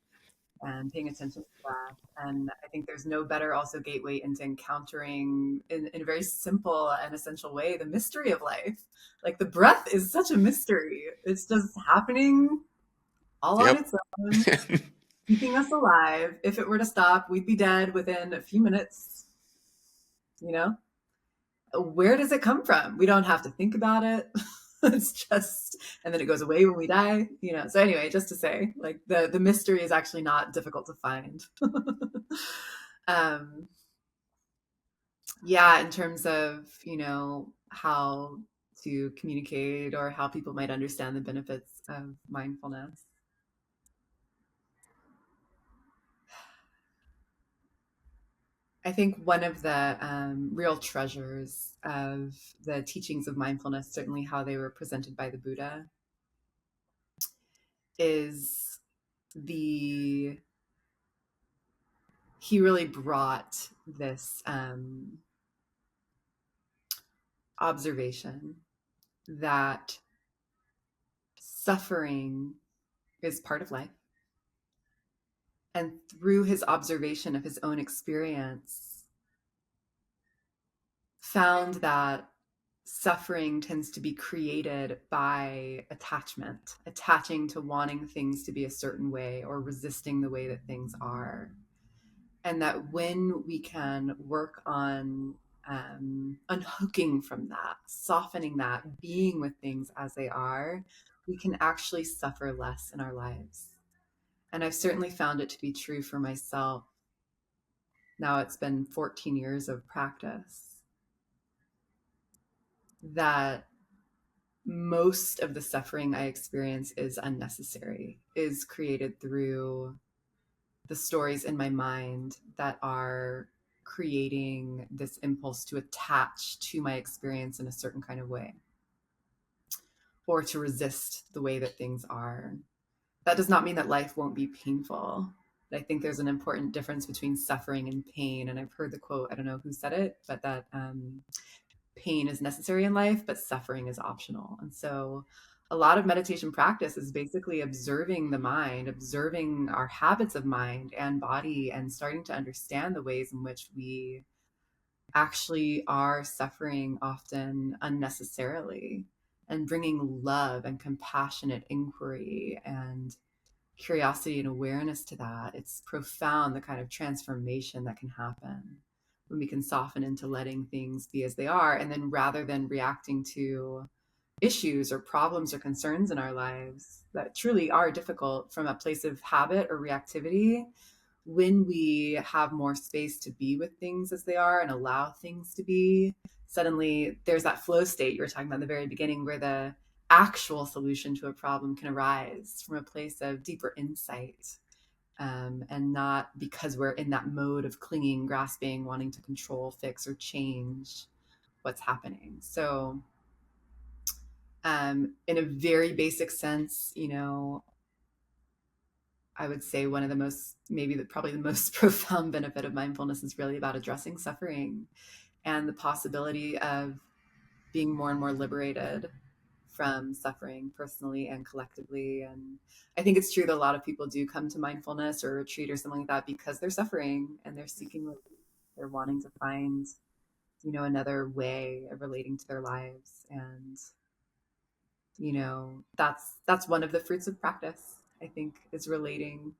Speaker 1: and paying attention to that. And I think there's no better also gateway into encountering in a very simple and essential way the mystery of life. Like the breath is such a mystery. It's just happening all on
Speaker 2: Yep.
Speaker 1: its own, keeping us alive. If it were to stop, we'd be dead within a few minutes, you know? Where does it come from? We don't have to think about it. It's just, and then it goes away when we die, So anyway, just to say, like the mystery is actually not difficult to find. um, yeah, in terms of, how to communicate or how people might understand the benefits of mindfulness. I think one of the real treasures of the teachings of mindfulness, certainly how they were presented by the Buddha, is the he really brought this observation that suffering is part of life. And through his observation of his own experience, found that suffering tends to be created by attachment, attaching to wanting things to be a certain way or resisting the way that things are. And that when we can work on unhooking from that, softening that, being with things as they are, we can actually suffer less in our lives. And I've certainly found it to be true for myself. Now it's been 14 years of practice, that most of the suffering I experience is unnecessary, is created through the stories in my mind that are creating this impulse to attach to my experience in a certain kind of way or to resist the way that things are. That does not mean that life won't be painful. I think there's an important difference between suffering and pain. And I've heard the quote, I don't know who said it, but that pain is necessary in life, but suffering is optional. And so a lot of meditation practice is basically observing the mind, observing our habits of mind and body, and starting to understand the ways in which we actually are suffering often unnecessarily, and bringing love and compassionate inquiry and curiosity and awareness to that. It's profound, the kind of transformation that can happen when we can soften into letting things be as they are. And then rather than reacting to issues or problems or concerns in our lives that truly are difficult from a place of habit or reactivity, when we have more space to be with things as they are and allow things to be, suddenly there's that flow state you were talking about in the very beginning, where the actual solution to a problem can arise from a place of deeper insight, and not because we're in that mode of clinging, grasping, wanting to control, fix, or change what's happening. So, in a very basic sense, I would say one of the most, probably the most profound benefit of mindfulness is really about addressing suffering and the possibility of being more and more liberated from suffering personally and collectively. And I think it's true that a lot of people do come to mindfulness or retreat or something like that because they're suffering and they're seeking relief. They're wanting to find another way of relating to their lives. And, that's one of the fruits of practice, I think, is relating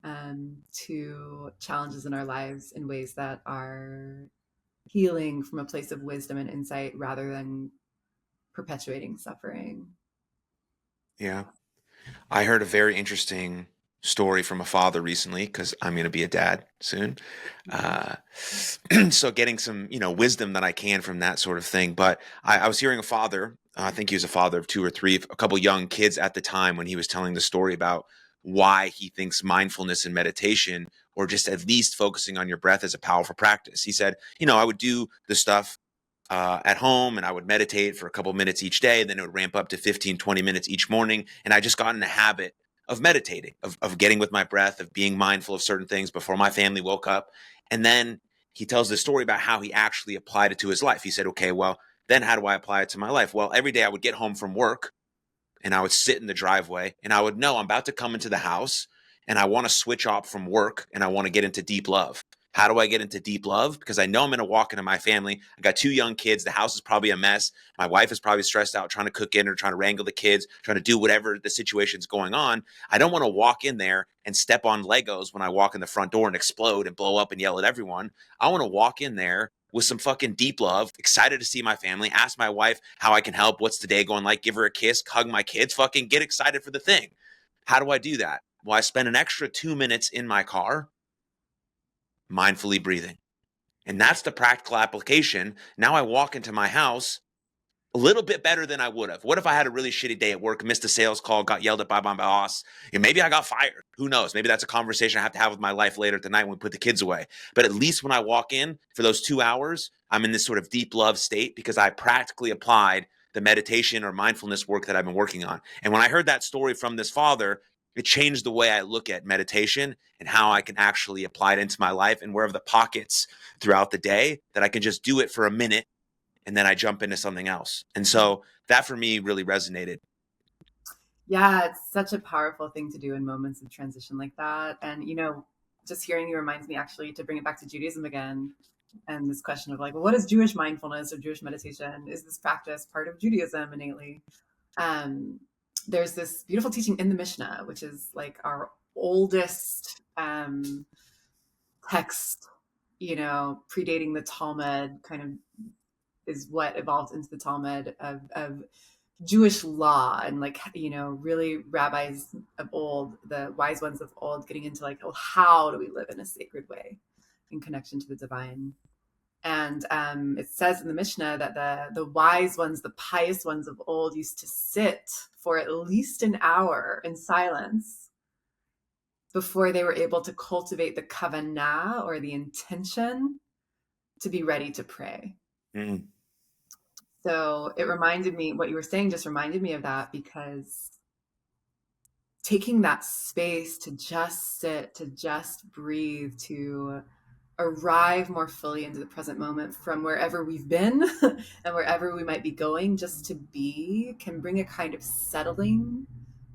Speaker 1: to challenges in our lives in ways that are healing from a place of wisdom and insight rather than perpetuating suffering.
Speaker 2: Yeah. I heard a very interesting story from a father recently because I'm going to be a dad soon.
Speaker 1: Yeah.
Speaker 2: Uh, so getting some, wisdom that I can from that sort of thing. But I was hearing a father, I think he was a father of two or three, a couple young kids at the time when he was telling the story about why he thinks mindfulness and meditation, or just at least focusing on your breath, is a powerful practice. He said, I would do the stuff at home and I would meditate for a couple minutes each day. Then it would ramp up to 15, 20 minutes each morning. And I just got in the habit of meditating, of getting with my breath, of being mindful of certain things before my family woke up. And then he tells this story about how he actually applied it to his life. He said, okay, well, then how do I apply it to my life? Well, every day I would get home from work and I would sit in the driveway and I would know I'm about to come into the house and I want to switch off from work and I want to get into deep love. How do I get into deep love? Because I know I'm going to walk into my family. I got two young kids. The house is probably a mess. My wife is probably stressed out trying to cook dinner, trying to wrangle the kids, trying to do whatever the situation's going on. I don't want to walk in there and step on Legos when I walk in the front door and explode and blow up and yell at everyone. I want to walk in there with some fucking deep love, excited to see my family, ask my wife how I can help, what's the day going like, give her a kiss, hug my kids, fucking get excited for the thing. How do I do that? Well, I spend an extra 2 minutes in my car mindfully breathing. And that's the practical application. Now I walk into my house a little bit better than I would have. What if I had a really shitty day at work, missed a sales call, got yelled at by my boss, and maybe I got fired? Who knows? Maybe that's a conversation I have to have with my life later tonight when we put the kids away. But at least when I walk in for those 2 hours, I'm in this sort of deep love state because I practically applied the meditation or mindfulness work that I've been working on. And when I heard that story from this father, it changed the way I look at meditation and how I can actually apply it into my life, and where are the pockets throughout the day that I can just do it for a minute and then I jump into something else. And so that for me really resonated.
Speaker 1: Yeah, it's such a powerful thing to do in moments of transition like that. And, just hearing you reminds me actually to bring it back to Judaism again. And this question of like, well, what is Jewish mindfulness or Jewish meditation? Is this practice part of Judaism innately? Um, there's this beautiful teaching in the Mishnah, which is like our oldest text, predating the Talmud, kind of is what evolved into the Talmud of Jewish law, and like, really rabbis of old, the wise ones of old, getting into like, oh, how do we live in a sacred way in connection to the divine? And it says in the Mishnah that the wise ones, the pious ones of old, used to sit for at least an hour in silence before they were able to cultivate the kavanah, or the intention, to be ready to pray.
Speaker 2: Mm.
Speaker 1: So it reminded me, what you were saying just reminded me of that, because taking that space to just sit, to just breathe, to arrive more fully into the present moment from wherever we've been and wherever we might be going, just to be, can bring a kind of settling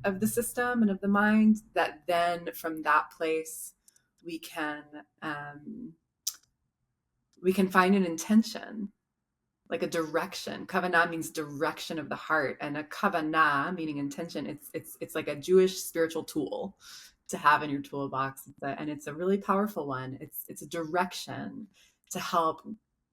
Speaker 1: of the system and of the mind, that then from that place we can find an intention, like a direction. Kavanah means direction of the heart, and a kavanah, meaning intention, it's like a Jewish spiritual tool to have in your toolbox. And it's a really powerful one. It's a direction to help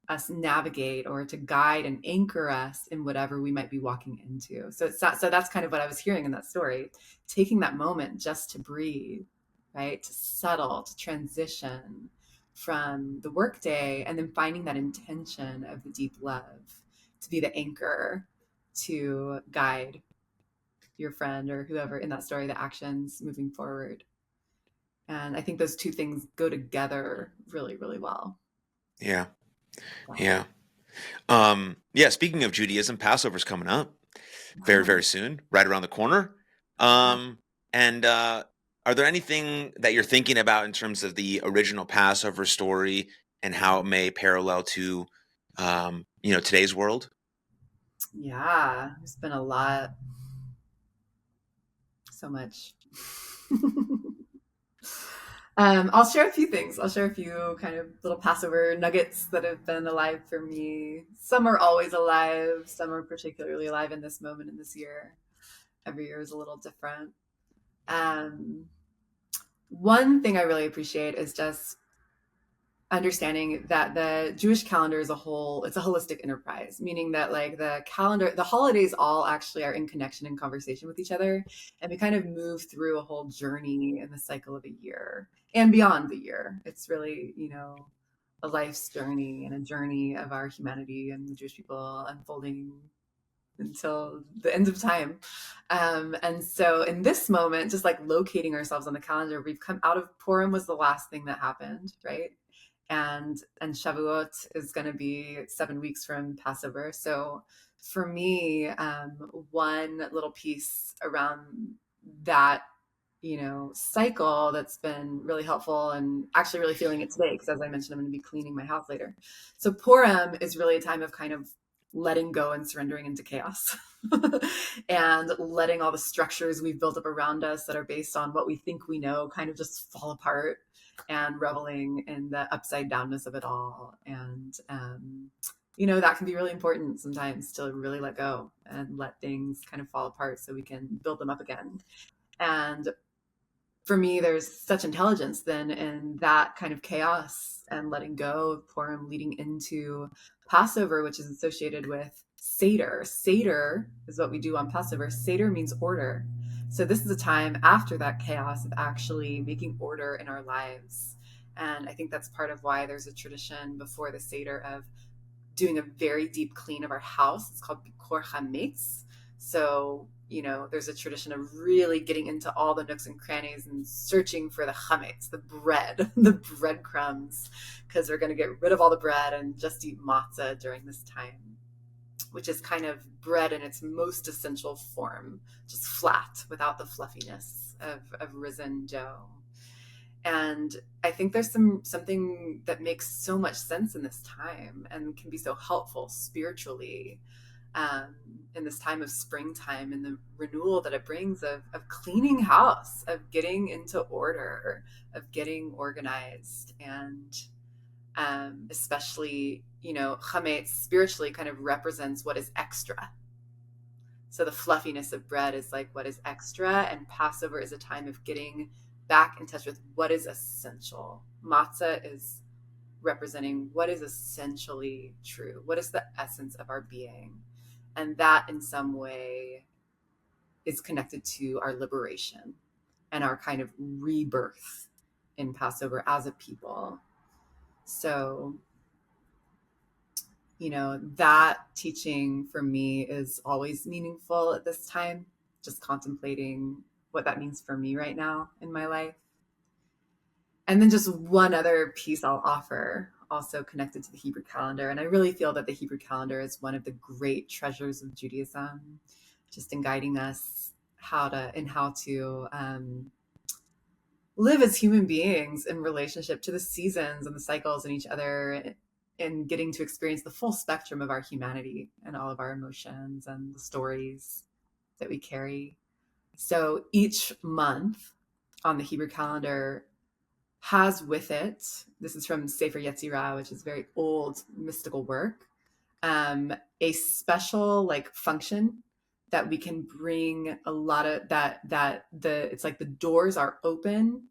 Speaker 1: us navigate, or to guide and anchor us in whatever we might be walking into. So it's not, so that's kind of what I was hearing in that story, taking that moment just to breathe, right? To settle, to transition from the workday, and then finding that intention of the deep love to be the anchor to guide your friend or whoever in that story, the actions moving forward. And I think those two things go together really, really well.
Speaker 2: Yeah.
Speaker 1: So,
Speaker 2: Yeah. Yeah. Speaking of Judaism, Passover's coming up very,
Speaker 1: wow.
Speaker 2: very soon, right around the corner.
Speaker 1: Yeah.
Speaker 2: And are there anything that you're thinking about in terms of the original Passover story and how it may parallel to, today's world?
Speaker 1: Yeah. There's been a lot, so much. I'll share a few things. I'll share a few kind of little Passover nuggets that have been alive for me. Some are always alive. Some are particularly alive in this moment in this year. Every year is a little different. Um, One thing I really appreciate is just understanding that the Jewish calendar as a whole, it's a holistic enterprise, meaning that like the calendar, the holidays all actually are in connection and conversation with each other. And we kind of move through a whole journey in the cycle of a year and beyond the year. It's really, a life's journey and a journey of our humanity and the Jewish people unfolding until the end of time. And so in this moment, just like locating ourselves on the calendar, we've come out of Purim was the last thing that happened, right? And Shavuot is going to be 7 weeks from Passover. So for me, one little piece around that cycle that's been really helpful and actually really feeling it today, because as I mentioned, I'm going to be cleaning my house later. So Purim is really a time of kind of letting go and surrendering into chaos and letting all the structures we've built up around us that are based on what we think we know kind of just fall apart and reveling in the upside downness of it all. And, that can be really important sometimes to really let go and let things kind of fall apart so we can build them up again. And for me, there's such intelligence then in that kind of chaos and letting go of Purim leading into Passover, which is associated with Seder. Seder is what we do on Passover. Seder means order. So this is a time after that chaos of actually making order in our lives. And I think that's part of why there's a tradition before the Seder of doing a very deep clean of our house. It's called Bikor Chametz. So, there's a tradition of really getting into all the nooks and crannies and searching for the chametz, the bread, the breadcrumbs, because we're going to get rid of all the bread and just eat matzah during this time, which is kind of bread in its most essential form, just flat without the fluffiness of risen dough. And I think there's something that makes so much sense in this time and can be so helpful spiritually, um, in this time of springtime and the renewal that it brings of cleaning house, of getting into order, of getting organized. And especially, chametz spiritually kind of represents what is extra. So the fluffiness of bread is like what is extra, and Passover is a time of getting back in touch with what is essential. Matzah is representing what is essentially true, what is the essence of our being. And that in some way is connected to our liberation and our kind of rebirth in Passover as a people. So, that teaching for me is always meaningful at this time, just contemplating what that means for me right now in my life. And then just one other piece I'll offer, also connected to the Hebrew calendar. And I really feel that the Hebrew calendar is one of the great treasures of Judaism, just in guiding us how to live as human beings in relationship to the seasons and the cycles and each other, and getting to experience the full spectrum of our humanity and all of our emotions and the stories that we carry. So each month on the Hebrew calendar has with it, this is from Sefer Yetzirah, which is very old mystical work, a special like function that we can bring a lot of it's like the doors are open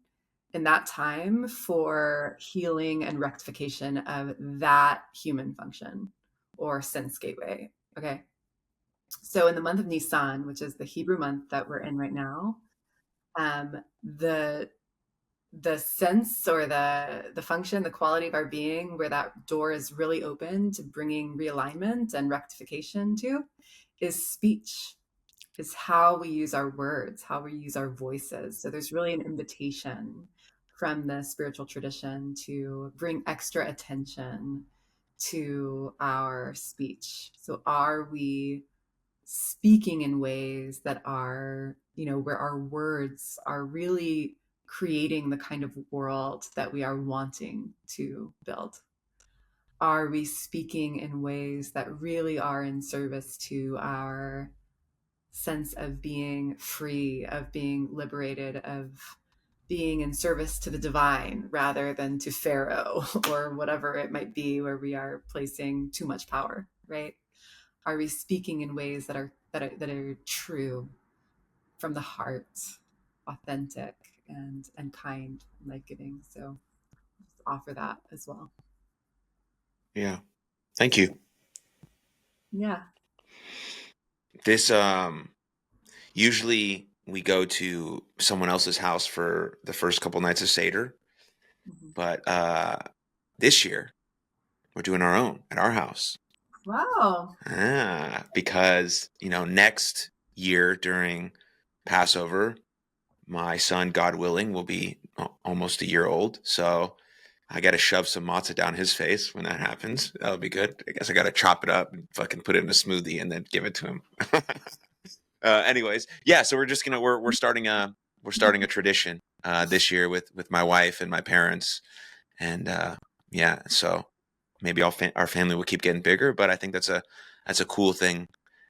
Speaker 1: in that time for healing and rectification of that human function or sense gateway. Okay. So in the month of Nisan, which is the Hebrew month that we're in right now, the sense or the function, the quality of our being where that door is really open to bringing realignment and rectification to is speech, is how we use our words, how we use our voices. So there's really an invitation from the spiritual tradition to bring extra attention to our speech. So are we speaking in ways that are, where our words are really creating the kind of world that we are wanting to build? Are we speaking in ways that really are in service to our sense of being free, of being liberated, of being in service to the divine rather than to Pharaoh or whatever it might be, where we are placing too much power, right? Are we speaking in ways that are true from the heart, authentic and kind and life-giving? So just offer that as well.
Speaker 2: Yeah. Thank you.
Speaker 1: Yeah.
Speaker 2: This usually we go to someone else's house for the first couple nights of Seder,
Speaker 1: Mm-hmm.
Speaker 2: but this year we're doing our own at our house.
Speaker 1: Wow.
Speaker 2: Because, next year during Passover, my son, God willing, will be almost a year old. So I got to shove some matzah down his face when that happens. That'll be good. I guess I got to chop it up and fucking put it in a smoothie and then give it to him. Anyways, yeah. So we're starting a tradition this year with my wife and my parents, and yeah. So maybe our family will keep getting bigger, but I think that's a cool thing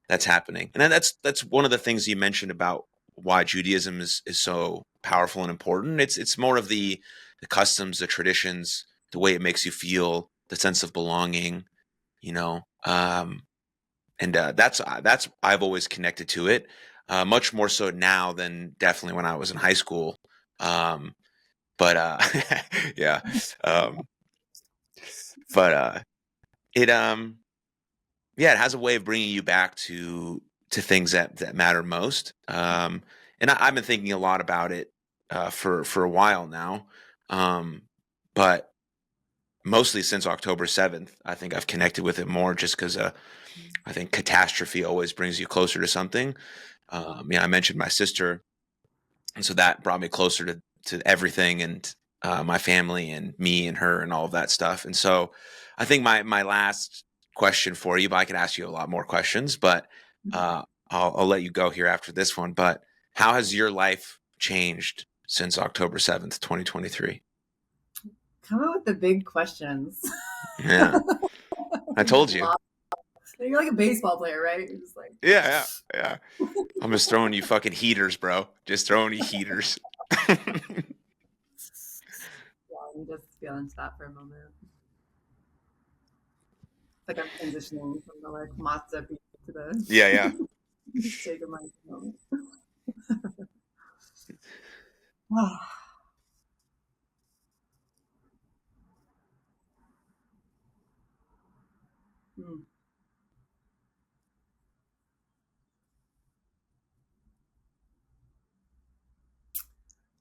Speaker 2: that's happening. And then that's one of the things you mentioned about why Judaism is so powerful and important. It's more of the customs, the traditions, the way it makes you feel, the sense of belonging, you know. And that's I've always connected to it, much more so now than definitely when I was in high school. Um, but yeah, um, but it yeah, it has a way of bringing you back to things that matter most. And I've been thinking a lot about it for a while now, but mostly since October 7th. I think I've connected with it more just because I think catastrophe always brings you closer to something. Yeah, I mentioned my sister, and so that brought me closer to everything and my family and me and her and all of that stuff. And so I think my last question for you, but I could ask you a lot more questions, but uh, I'll let you go here after this one. But how has your life changed since October 7th, 2023?
Speaker 1: Come up with the big questions.
Speaker 2: Yeah, I told you.
Speaker 1: You're like a baseball player, right? You're just like,
Speaker 2: Yeah, yeah, yeah. I'm just throwing you fucking heaters, bro. Just throwing you heaters.
Speaker 1: yeah, you just feel into that for a moment. It's like I'm transitioning from the like matzo beat to
Speaker 2: Yeah, yeah.
Speaker 1: the state of mind moment. Hmm.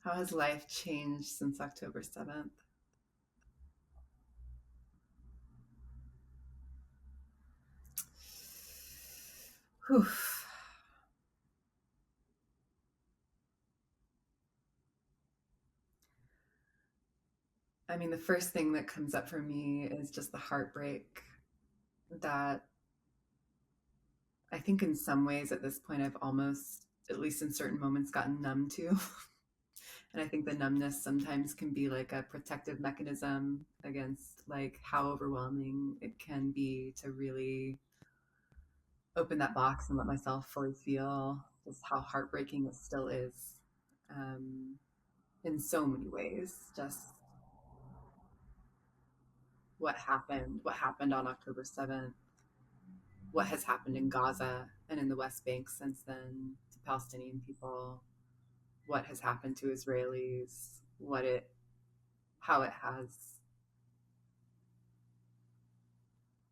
Speaker 1: How has life changed since October 7th? Whew. I mean, the first thing that comes up for me is just the heartbreak that I think in some ways at this point I've almost, at least in certain moments, gotten numb to. And I think the numbness sometimes can be like a protective mechanism against like how overwhelming it can be to really open that box and let myself fully feel just how heartbreaking it still is, um, in so many ways. Just what happened on October 7th, what has happened in Gaza and in the West Bank since then to Palestinian people, what has happened to Israelis, how it has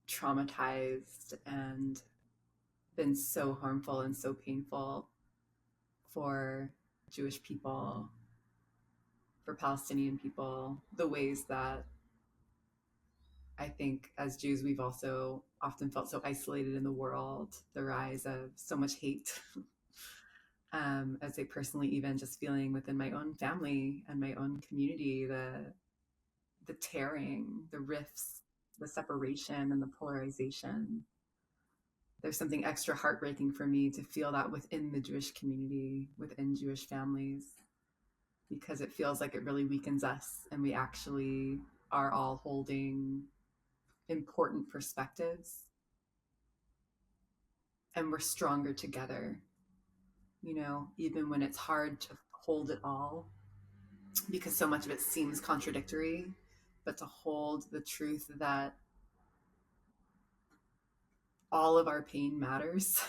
Speaker 1: traumatized and been so harmful and so painful for Jewish people, for Palestinian people, the ways that I think as Jews we've also often felt so isolated in the world, the rise of so much hate. As a personally, even just feeling within my own family and my own community, the tearing, the rifts, the separation and the polarization. There's something extra heartbreaking for me to feel that within the Jewish community, within Jewish families, because it feels like it really weakens us and we actually are all holding important perspectives and we're stronger together, even when it's hard to hold it all. because so much of it seems contradictory, but to hold the truth that all of our pain matters.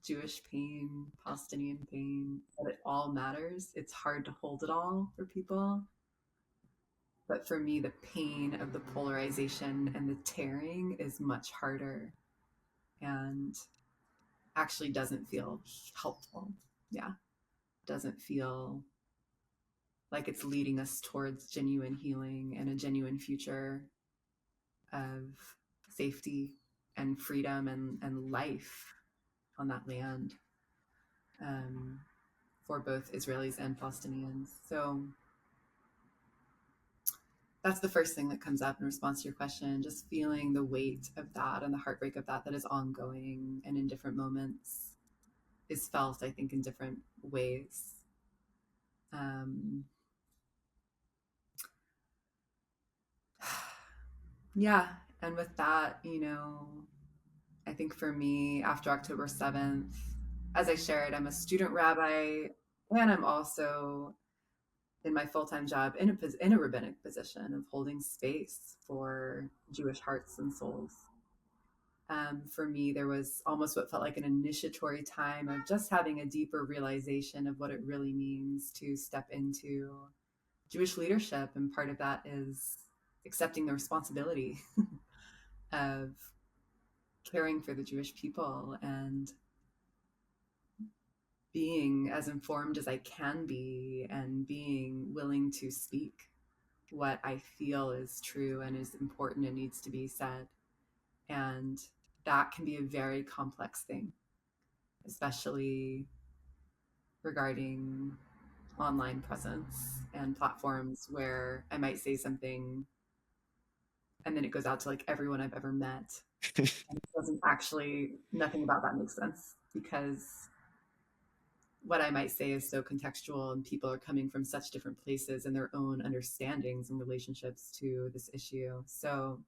Speaker 1: Jewish pain, Palestinian pain, that it all matters. It's hard to hold it all for people. But for me, the pain of the polarization and the tearing is much harder and actually doesn't feel helpful. Yeah. Doesn't feel like it's leading us towards genuine healing and a genuine future of safety and freedom and life on that land, for both Israelis and Palestinians. So that's the first thing that comes up in response to your question, just feeling the weight of that and the heartbreak of that is ongoing and in different moments is felt, I think, in different ways. Yeah. And with that, I think for me, after October 7th, as I shared, I'm a student rabbi, and I'm also in my full-time job in a rabbinic position of holding space for Jewish hearts and souls. For me, there was almost what felt like an initiatory time of just having a deeper realization of what it really means to step into Jewish leadership. And part of that is accepting the responsibility of caring for the Jewish people and being as informed as I can be and being willing to speak what I feel is true and is important and needs to be said. And that can be a very complex thing, especially regarding online presence and platforms where I might say something and then it goes out to like everyone I've ever met. And it doesn't actually, nothing about that makes sense because what I might say is so contextual and people are coming from such different places and their own understandings and relationships to this issue. So,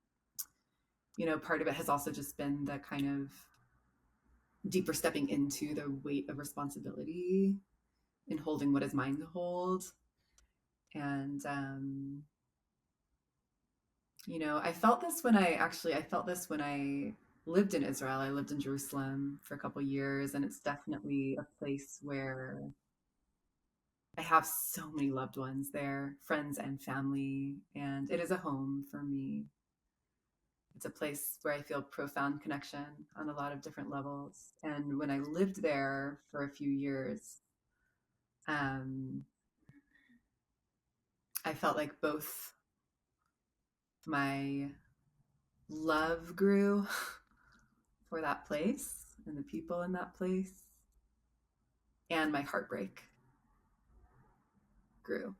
Speaker 1: part of it has also just been the kind of deeper stepping into the weight of responsibility and holding what is mine to hold. And, I felt this when I lived in Israel. I lived in Jerusalem for a couple of years, and it's definitely a place where I have so many loved ones there, friends and family, and it is a home for me. It's a place where I feel profound connection on a lot of different levels. And when I lived there for a few years, um, I felt like both my love grew for that place and the people in that place, and my heartbreak grew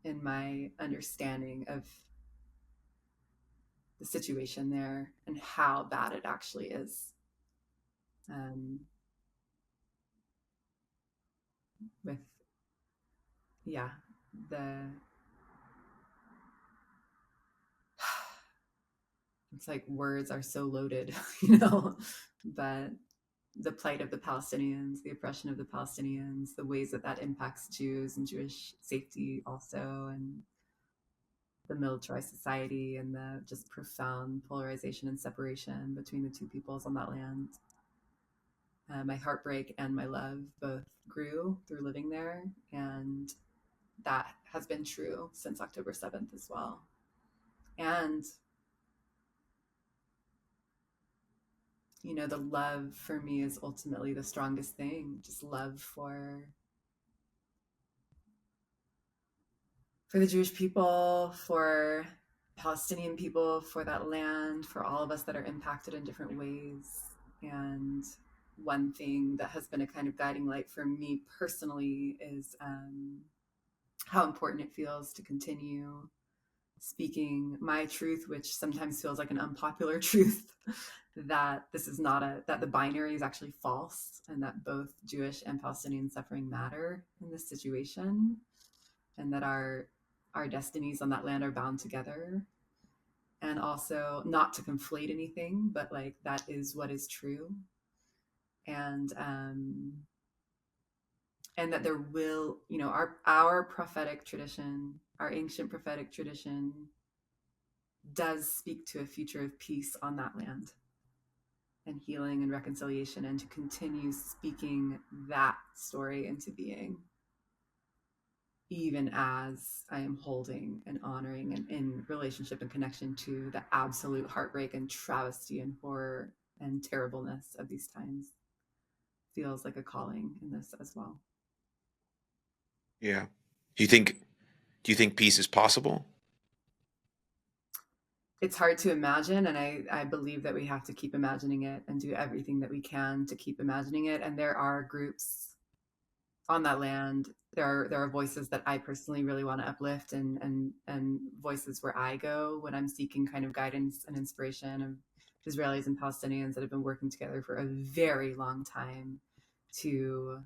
Speaker 1: in my understanding of the situation there and how bad it actually is. Um, with yeah, the it's like words are so loaded, but the plight of the Palestinians, the oppression of the Palestinians, the ways that that impacts Jews and Jewish safety also, and the militarized society and the just profound polarization and separation between the two peoples on that land. My heartbreak and my love both grew through living there, and that has been true since October 7th as well. And the love for me is ultimately the strongest thing, just love for the Jewish people, for Palestinian people, for that land, for all of us that are impacted in different ways. And one thing that has been a kind of guiding light for me personally is how important it feels to continue speaking my truth, which sometimes feels like an unpopular truth, that this is not that the binary is actually false, and that both Jewish and Palestinian suffering matter in this situation, and that our destinies on that land are bound together. And also not to conflate anything, but like that is what is true. And and that there will, our prophetic tradition, our ancient prophetic tradition does speak to a future of peace on that land and healing and reconciliation, and to continue speaking that story into being, even as I am holding and honoring and in relationship and connection to the absolute heartbreak and travesty and horror and terribleness of these times. Feels like a calling in this as well.
Speaker 2: Yeah. Do you think peace is possible?
Speaker 1: It's hard to imagine, and I believe that we have to keep imagining it and do everything that we can to keep imagining it. And there are groups on that land. There are voices that I personally really want to uplift, and voices where I go when I'm seeking kind of guidance and inspiration of Israelis and Palestinians that have been working together for a very long time to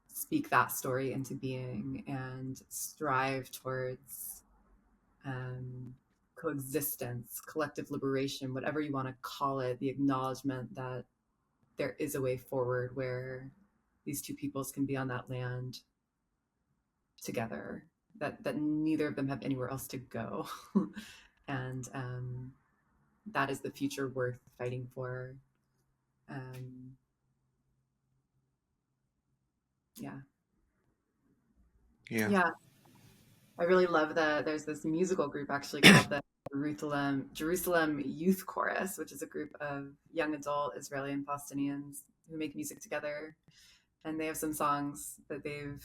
Speaker 1: speak that story into being and strive towards um, coexistence, collective liberation, whatever you want to call it, the acknowledgement that there is a way forward where these two peoples can be on that land together, that neither of them have anywhere else to go. And that is the future worth fighting for. Um, yeah.
Speaker 2: Yeah.
Speaker 1: Yeah. I really love there's this musical group actually called the Jerusalem Youth Chorus, which is a group of young adult Israeli and Palestinians who make music together. And they have some songs that they've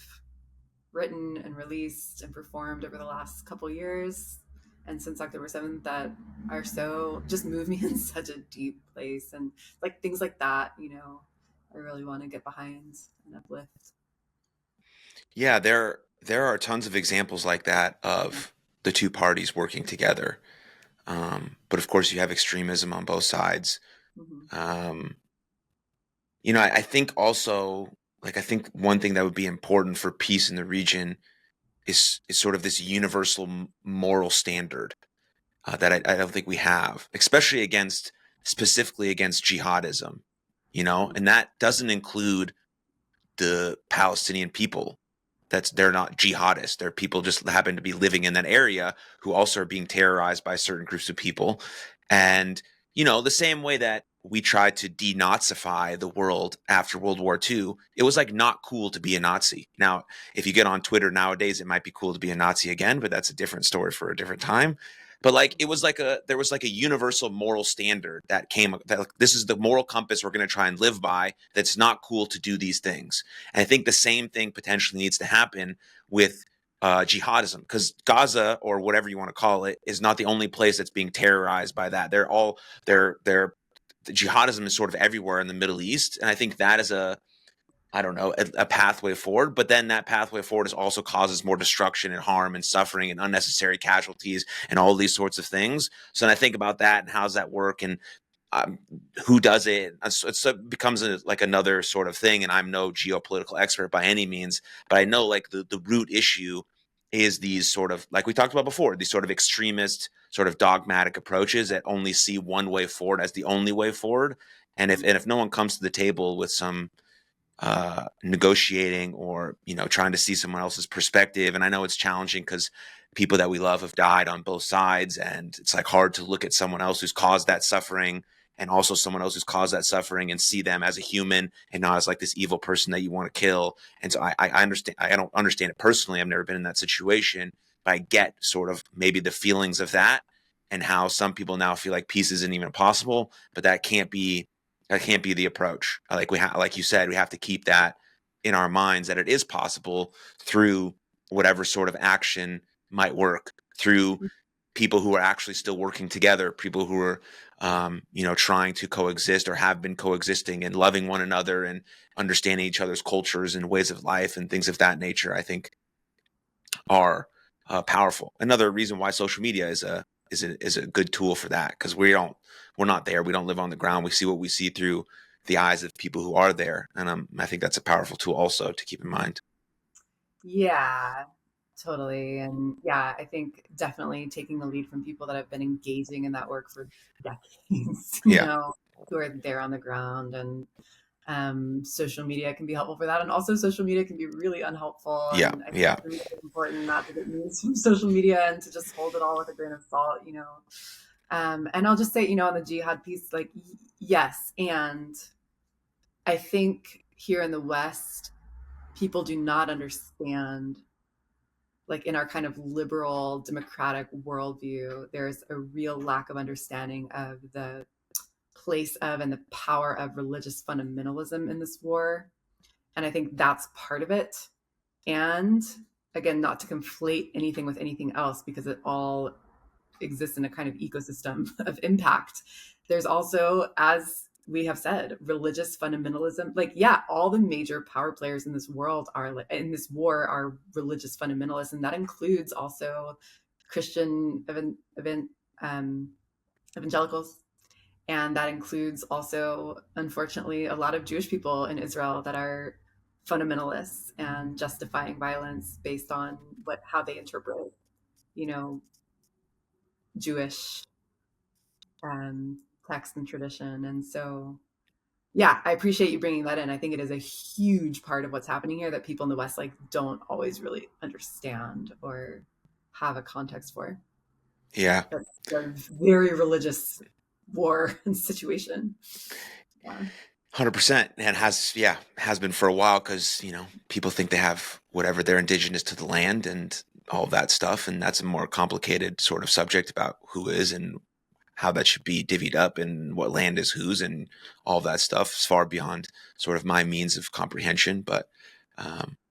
Speaker 1: written and released and performed over the last couple years and since October 7th that are so just move me in such a deep place. And like things like that, I really want to get behind and uplift.
Speaker 2: Yeah, there are tons of examples like that
Speaker 1: Yeah.
Speaker 2: of the two parties working together. But of course, you have extremism on both sides.
Speaker 1: Mm-hmm.
Speaker 2: Um, I think also, like, I think one thing that would be important for peace in the region is sort of this universal moral standard that I don't think we have, especially specifically against jihadism.
Speaker 1: Mm-hmm.
Speaker 2: And that doesn't include the Palestinian people. They're not jihadists. They're people just happen to be living in that area who also are being terrorized by certain groups of people. And, the same way that we tried to denazify the world after World War II, it was like not cool to be a Nazi. Now, if you get on Twitter nowadays, it might be cool to be a Nazi again, but that's a different story for a different time. But like it was like there was like a universal moral standard that came that like, this is the moral compass we're going to try and live by. That's not cool to do these things. And I think the same thing potentially needs to happen with jihadism, because Gaza, or whatever you want to call it, is not the only place that's being terrorized by that. They're the jihadism is sort of everywhere in the Middle East, and I think that is I don't know, a pathway forward. But then that pathway forward is also causes more destruction and harm and suffering and unnecessary casualties and all these sorts of things. So then I think about that and how's that work, and um, who does it. It becomes like another sort of thing. And I'm no geopolitical expert by any means, but I know like the root issue is these sort of, like we talked about before, these sort of extremist, sort of dogmatic approaches that only see one way forward as the only way forward. And
Speaker 1: Mm-hmm.
Speaker 2: if no one comes to the table with some negotiating, or trying to see someone else's perspective. And I know it's challenging because people that we love have died on both sides, and it's like hard to look at someone else who's caused that suffering and also someone else who's caused that suffering and see them as a human and not as like this evil person that you want to kill. And so I understand. I don't understand it personally. I've never been in that situation, but I get sort of maybe the feelings of that, and how some people now feel like peace isn't even possible. But that can't be the approach. Like you said, we have to keep that in our minds, that it is possible through whatever sort of action might work, through people who are actually still working together, people who are trying to coexist or have been coexisting and loving one another and understanding each other's cultures and ways of life and things of that nature. I think are powerful. Another reason why social media is a good tool for that, because we're not there. We don't live on the ground. We see what we see through the eyes of people who are there, and I think that's a powerful tool also to keep in mind.
Speaker 1: Yeah, totally. And yeah, I think definitely taking the lead from people that have been engaging in that work for decades,
Speaker 2: Yeah,
Speaker 1: who are there on the ground. And Social media can be helpful for that, and also social media can be really unhelpful.
Speaker 2: Yeah,
Speaker 1: And I think
Speaker 2: yeah,
Speaker 1: it's really important not to get news from social media and to just hold it all with a grain of salt, you know. And I'll just say, you know, on the jihad piece, like, yes, and I think here in the West, people do not understand, like in our kind of liberal democratic worldview, there's a real lack of understanding of the place of and the power of religious fundamentalism in this war. And I think that's part of it. And again, not to conflate anything with anything else, because it all exists in a kind of ecosystem of impact. There's also, as we have said, religious fundamentalism. Like, yeah, all the major power players in this world are, in this war, are religious fundamentalists, and that includes also Christian um, evangelicals, and that includes also, unfortunately, a lot of Jewish people in Israel that are fundamentalists and justifying violence based on how they interpret, you know, Jewish text and tradition. And so, yeah, I appreciate you bringing that in. I think it is a huge part of what's happening here that people in the West like don't always really understand or have a context for.
Speaker 2: yeah.
Speaker 1: That's a very religious war and situation. Yeah.
Speaker 2: 100%, and has been for a while, because people think they have whatever, they're indigenous to the land and all of that stuff, and that's a more complicated sort of subject about who is and how that should be divvied up and what land is whose and all of that stuff is far beyond sort of my means of comprehension. But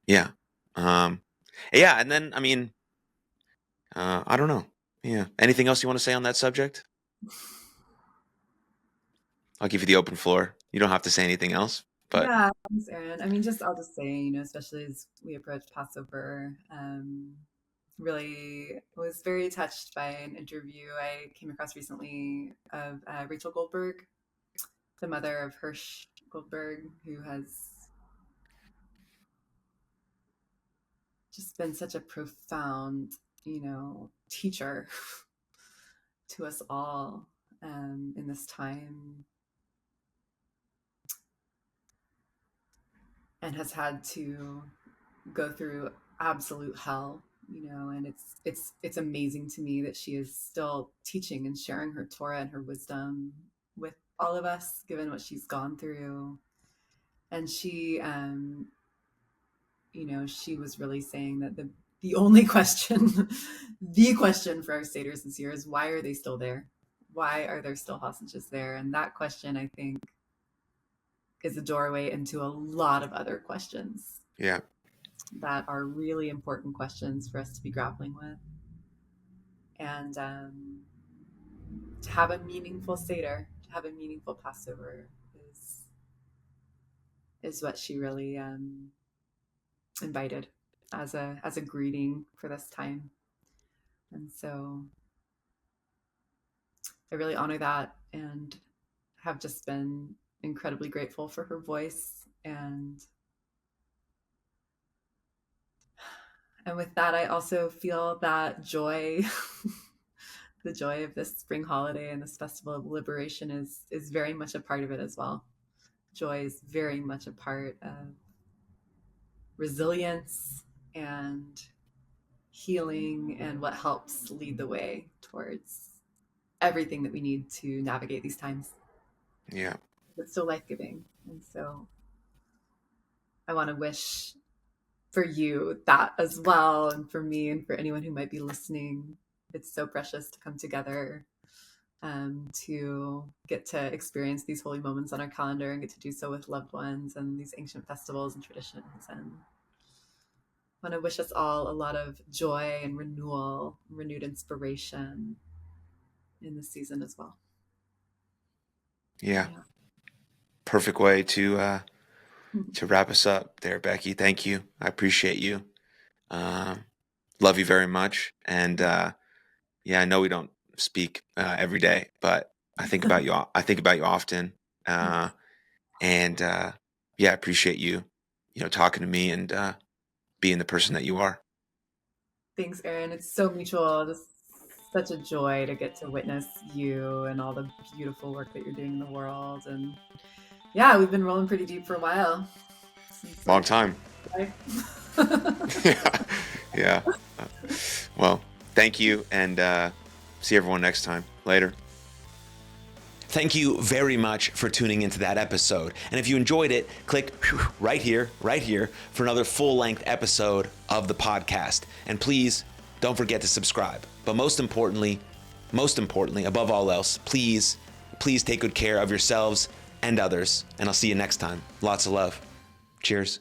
Speaker 2: yeah, yeah, and then I mean, I don't know. Yeah, anything else you want to say on that subject? I'll give you the open floor. You don't have to say anything else, but
Speaker 1: Yeah, thanks, Erin. I mean, I'll just say, you know, especially as we approach Passover, really was very touched by an interview I came across recently of Rachel Goldberg, the mother of Hirsch Goldberg, who has just been such a profound, you know, teacher to us all in this time, and has had to go through absolute hell, you know. And it's amazing to me that she is still teaching and sharing her Torah and her wisdom with all of us, given what she's gone through. And she you know, she was really saying that the only question the question for our satyrs this year is, why are they still there? Why are there still hostages there? And that question, I think, is a doorway into a lot of other questions
Speaker 2: yeah,
Speaker 1: that are really important questions for us to be grappling with. And to have a meaningful Seder, to have a meaningful Passover is what she really invited as a greeting for this time. And so I really honor that and have just been incredibly grateful for her voice. And with that, I also feel that joy, the joy of this spring holiday and this festival of liberation is very much a part of it as well. Joy is very much a part of resilience and healing, and what helps lead the way towards everything that we need to navigate these times.
Speaker 2: yeah,
Speaker 1: It's so life-giving. And so I want to wish for you that as well, and for me, and for anyone who might be listening. It's so precious to come together, to get to experience these holy moments on our calendar and get to do so with loved ones and these ancient festivals and traditions. And I want to wish us all a lot of joy and renewal, renewed inspiration in this season as well.
Speaker 2: yeah.
Speaker 1: Yeah.
Speaker 2: Perfect way to wrap us up there, Becky. Thank you. I appreciate you. Um, love you very much. And yeah, I know we don't speak every day, but I think about you. I think about you often. And yeah, I appreciate you, talking to me and being the person that you are.
Speaker 1: Thanks, Erin. It's so mutual. Just such a joy to get to witness you and all the beautiful work that you're doing in the world. And Yeah, we've been rolling pretty deep for a while. Since
Speaker 2: Long
Speaker 1: like
Speaker 2: time.
Speaker 1: life.
Speaker 2: Yeah. Yeah. Well, thank you, and see everyone next time. Later. Thank you very much for tuning into that episode. And if you enjoyed it, click right here for another full-length episode of the podcast. And please don't forget to subscribe. But most importantly, above all else, please take good care of yourselves and others. And I'll see you next time. Lots of love. Cheers.